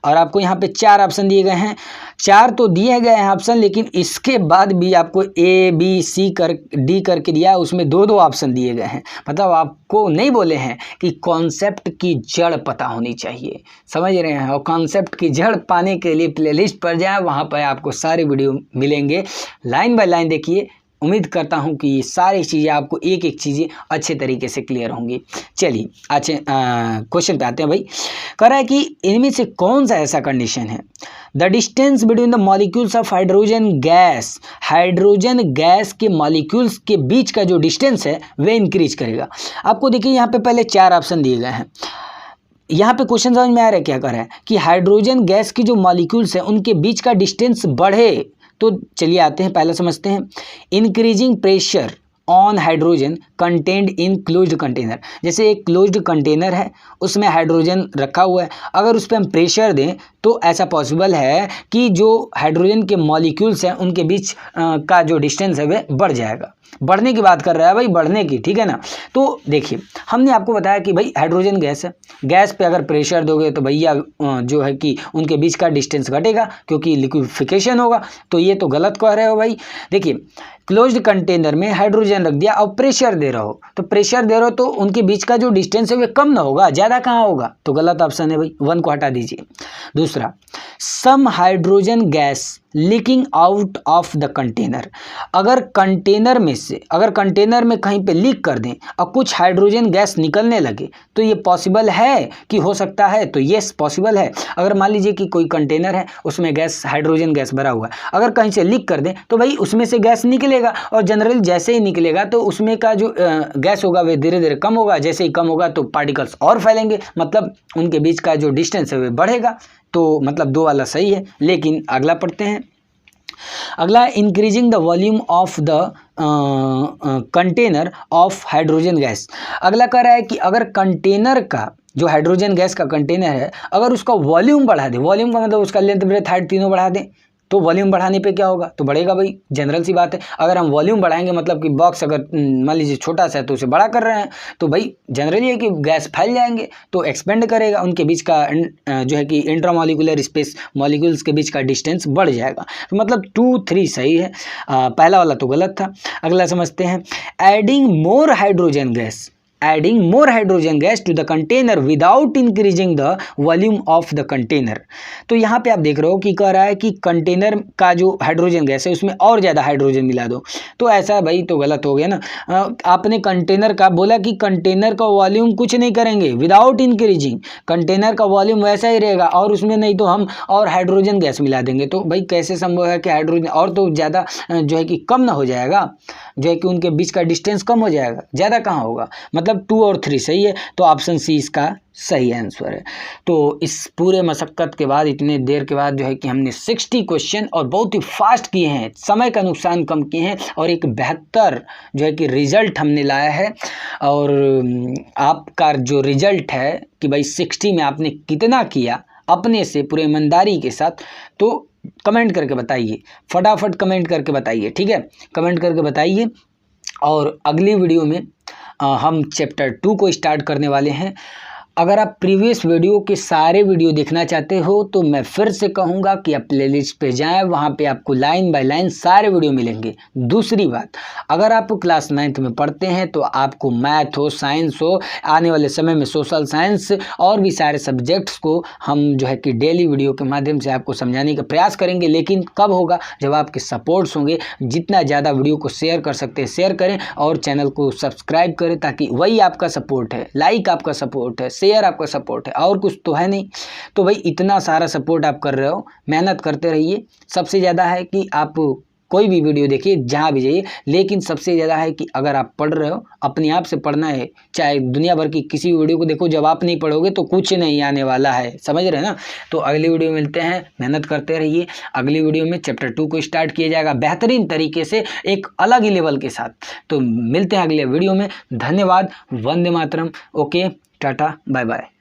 और आपको यहाँ पे 4 ऑप्शन दिए गए हैं, 4 तो दिए गए हैं ऑप्शन, लेकिन इसके बाद भी आपको ए बी सी कर डी करके दिया है, उसमें 2 ऑप्शन दिए गए हैं। मतलब आपको नहीं बोले हैं कि कॉन्सेप्ट की जड़ पता होनी चाहिए, समझ रहे हैं। और कॉन्सेप्ट की जड़ पाने के लिए प्लेलिस्ट पर जाएं, वहाँ पर आपको सारे वीडियो मिलेंगे, लाइन बाय लाइन देखिए। उम्मीद करता हूँ कि ये सारी चीज़ें आपको एक एक चीज़ें अच्छे तरीके से क्लियर होंगी। चलिए अच्छे क्वेश्चन पे आते हैं भाई। कह रहा है कि इनमें से कौन सा ऐसा कंडीशन है, the distance between the molecules of hydrogen gas के मॉलिक्यूल्स के बीच का जो डिस्टेंस है वह इंक्रीज करेगा। आपको देखिए यहाँ पे पहले 4 ऑप्शन दिए गए हैं। यहाँ पे क्वेश्चन समझ में आ रहा है क्या कर रहा है कि हाइड्रोजन गैस की जो मॉलिक्यूल्स हैं उनके बीच का डिस्टेंस बढ़े। तो चलिए आते हैं, पहला समझते हैं। Increasing pressure on hydrogen contained in closed container, जैसे एक क्लोज्ड कंटेनर है उसमें हाइड्रोजन रखा हुआ है, अगर उस पर हम प्रेशर दें तो ऐसा पॉसिबल है कि जो हाइड्रोजन के मॉलिक्यूल्स हैं उनके बीच का जो डिस्टेंस है वह बढ़ जाएगा। बढ़ने की बात कर रहा है भाई, बढ़ने की, ठीक है ना। तो देखिए हमने आपको बताया कि भाई हाइड्रोजन गैस है, गैस पे अगर प्रेशर दोगे तो भैया जो है कि उनके बीच का डिस्टेंस घटेगा क्योंकि लिक्विफिकेशन होगा। तो ये तो गलत कह रहे हो भाई। देखिए क्लोज्ड कंटेनर में हाइड्रोजन रख दिया और प्रेशर दे रहे हो, तो प्रेशर दे रहे हो तो उनके बीच का जो डिस्टेंस है वो कम ना होगा, ज़्यादा कहाँ होगा। तो गलत ऑप्शन है भाई, 1 को हटा दीजिए। दूसरा, some hydrogen gas leaking out of the container, अगर कंटेनर में से कंटेनर में कहीं पे लीक कर दें और कुछ हाइड्रोजन गैस निकलने लगे तो ये पॉसिबल है कि हो सकता है। तो येस पॉसिबल है। अगर मान लीजिए कि कोई कंटेनर है उसमें गैस हाइड्रोजन गैस भरा हुआ है, अगर कहीं से लीक कर दें तो भाई उसमें से गैस निकलेगा और जनरली जैसे ही निकलेगा तो उसमें का जो गैस होगा वह धीरे धीरे कम होगा, जैसे ही कम होगा तो पार्टिकल्स और फैलेंगे, मतलब उनके बीच का जो डिस्टेंस है वह बढ़ेगा। तो मतलब 2 वाला सही है। लेकिन अगला पढ़ते हैं। अगला, increasing the volume of the container of hydrogen gas. अगला कह रहा है कि अगर कंटेनर का जो हाइड्रोजन गैस का कंटेनर है अगर उसका वॉल्यूम बढ़ा दे, वॉल्यूम का मतलब उसका लेंथ ब्रेथ हाइट तीनों बढ़ा दें, तो वॉल्यूम बढ़ाने पे क्या होगा, तो बढ़ेगा भाई, जनरल सी बात है। अगर हम वॉल्यूम बढ़ाएंगे मतलब कि बॉक्स अगर मान लीजिए छोटा सा है तो उसे बड़ा कर रहे हैं तो भाई जनरली है कि गैस फैल जाएंगे तो एक्सपेंड करेगा, उनके बीच का जो है कि इंट्रामॉलिक्यूलर स्पेस मॉलिक्यूल्स के बीच का डिस्टेंस बढ़ जाएगा। तो मतलब 2, 3 सही है, पहला वाला तो गलत था। अगला समझते हैं। Adding more hydrogen gas to the container without increasing the volume of the container. तो यहाँ पे आप देख रहे हो कि कह रहा है कि कंटेनर का जो हाइड्रोजन गैस है उसमें और ज़्यादा हाइड्रोजन मिला दो, तो ऐसा भाई तो गलत हो गया ना। आपने कंटेनर का बोला कि कंटेनर का वॉल्यूम कुछ नहीं करेंगे विदाउट इंक्रीजिंग, कंटेनर का वॉल्यूम वैसा ही रहेगा और उसमें नहीं तो हम और हाइड्रोजन गैस मिला देंगे, तो भाई कैसे संभव है कि हाइड्रोजन और तो ज़्यादा जो है कि कम ना हो जाएगा, जो है कि उनके बीच का डिस्टेंस कम हो जाएगा, ज़्यादा कहाँ होगा। मतलब 2 और 3 सही है, तो ऑप्शन सी इसका सही आंसर है। तो इस पूरे मशक्क़त के बाद, इतने देर के बाद जो है कि हमने 60 क्वेश्चन और बहुत ही फास्ट किए हैं, समय का नुकसान कम किए हैं और एक बेहतर जो है कि रिज़ल्ट हमने लाया है। और आपका जो रिज़ल्ट है कि भाई 60 में आपने कितना किया अपने से पूरे ईमानदारी के साथ, तो कमेंट करके बताइए, फटाफट कमेंट करके बताइए, ठीक है, कमेंट करके बताइए। और अगली वीडियो में हम चैप्टर 2 को स्टार्ट करने वाले हैं। अगर आप प्रीवियस वीडियो के सारे वीडियो देखना चाहते हो तो मैं फिर से कहूँगा कि आप प्लेलिस्ट पे जाएं, वहाँ पे आपको लाइन बाय लाइन सारे वीडियो मिलेंगे। दूसरी बात, अगर आप क्लास 9th में पढ़ते हैं तो आपको मैथ हो, साइंस हो, आने वाले समय में सोशल साइंस और भी सारे सब्जेक्ट्स को हम जो है कि डेली वीडियो के माध्यम से आपको समझाने का प्रयास करेंगे। लेकिन कब होगा? जब आपके सपोर्ट्स होंगे। जितना ज़्यादा वीडियो को शेयर कर सकते हैं शेयर करें और चैनल को सब्सक्राइब करें, ताकि वही आपका सपोर्ट है। लाइक आपका सपोर्ट है, शेयर आपका सपोर्ट है, और कुछ तो है नहीं। तो भाई इतना सारा सपोर्ट आप कर रहे हो, मेहनत करते रहिए। सबसे ज़्यादा है कि आप कोई भी वीडियो देखिए, जहाँ भी जाइए, लेकिन सबसे ज़्यादा है कि अगर आप पढ़ रहे हो, अपने आप से पढ़ना है। चाहे दुनिया भर की किसी भी वीडियो को देखो, जब आप नहीं पढ़ोगे तो कुछ नहीं आने वाला है। समझ रहे हैं ना? तो अगली वीडियो में मिलते हैं, मेहनत करते रहिए। अगली वीडियो में चैप्टर 2 को स्टार्ट किया जाएगा बेहतरीन तरीके से, एक अलग ही लेवल के साथ। तो मिलते हैं अगले वीडियो में। धन्यवाद। वंदे मातरम। Okay, tata, bye bye.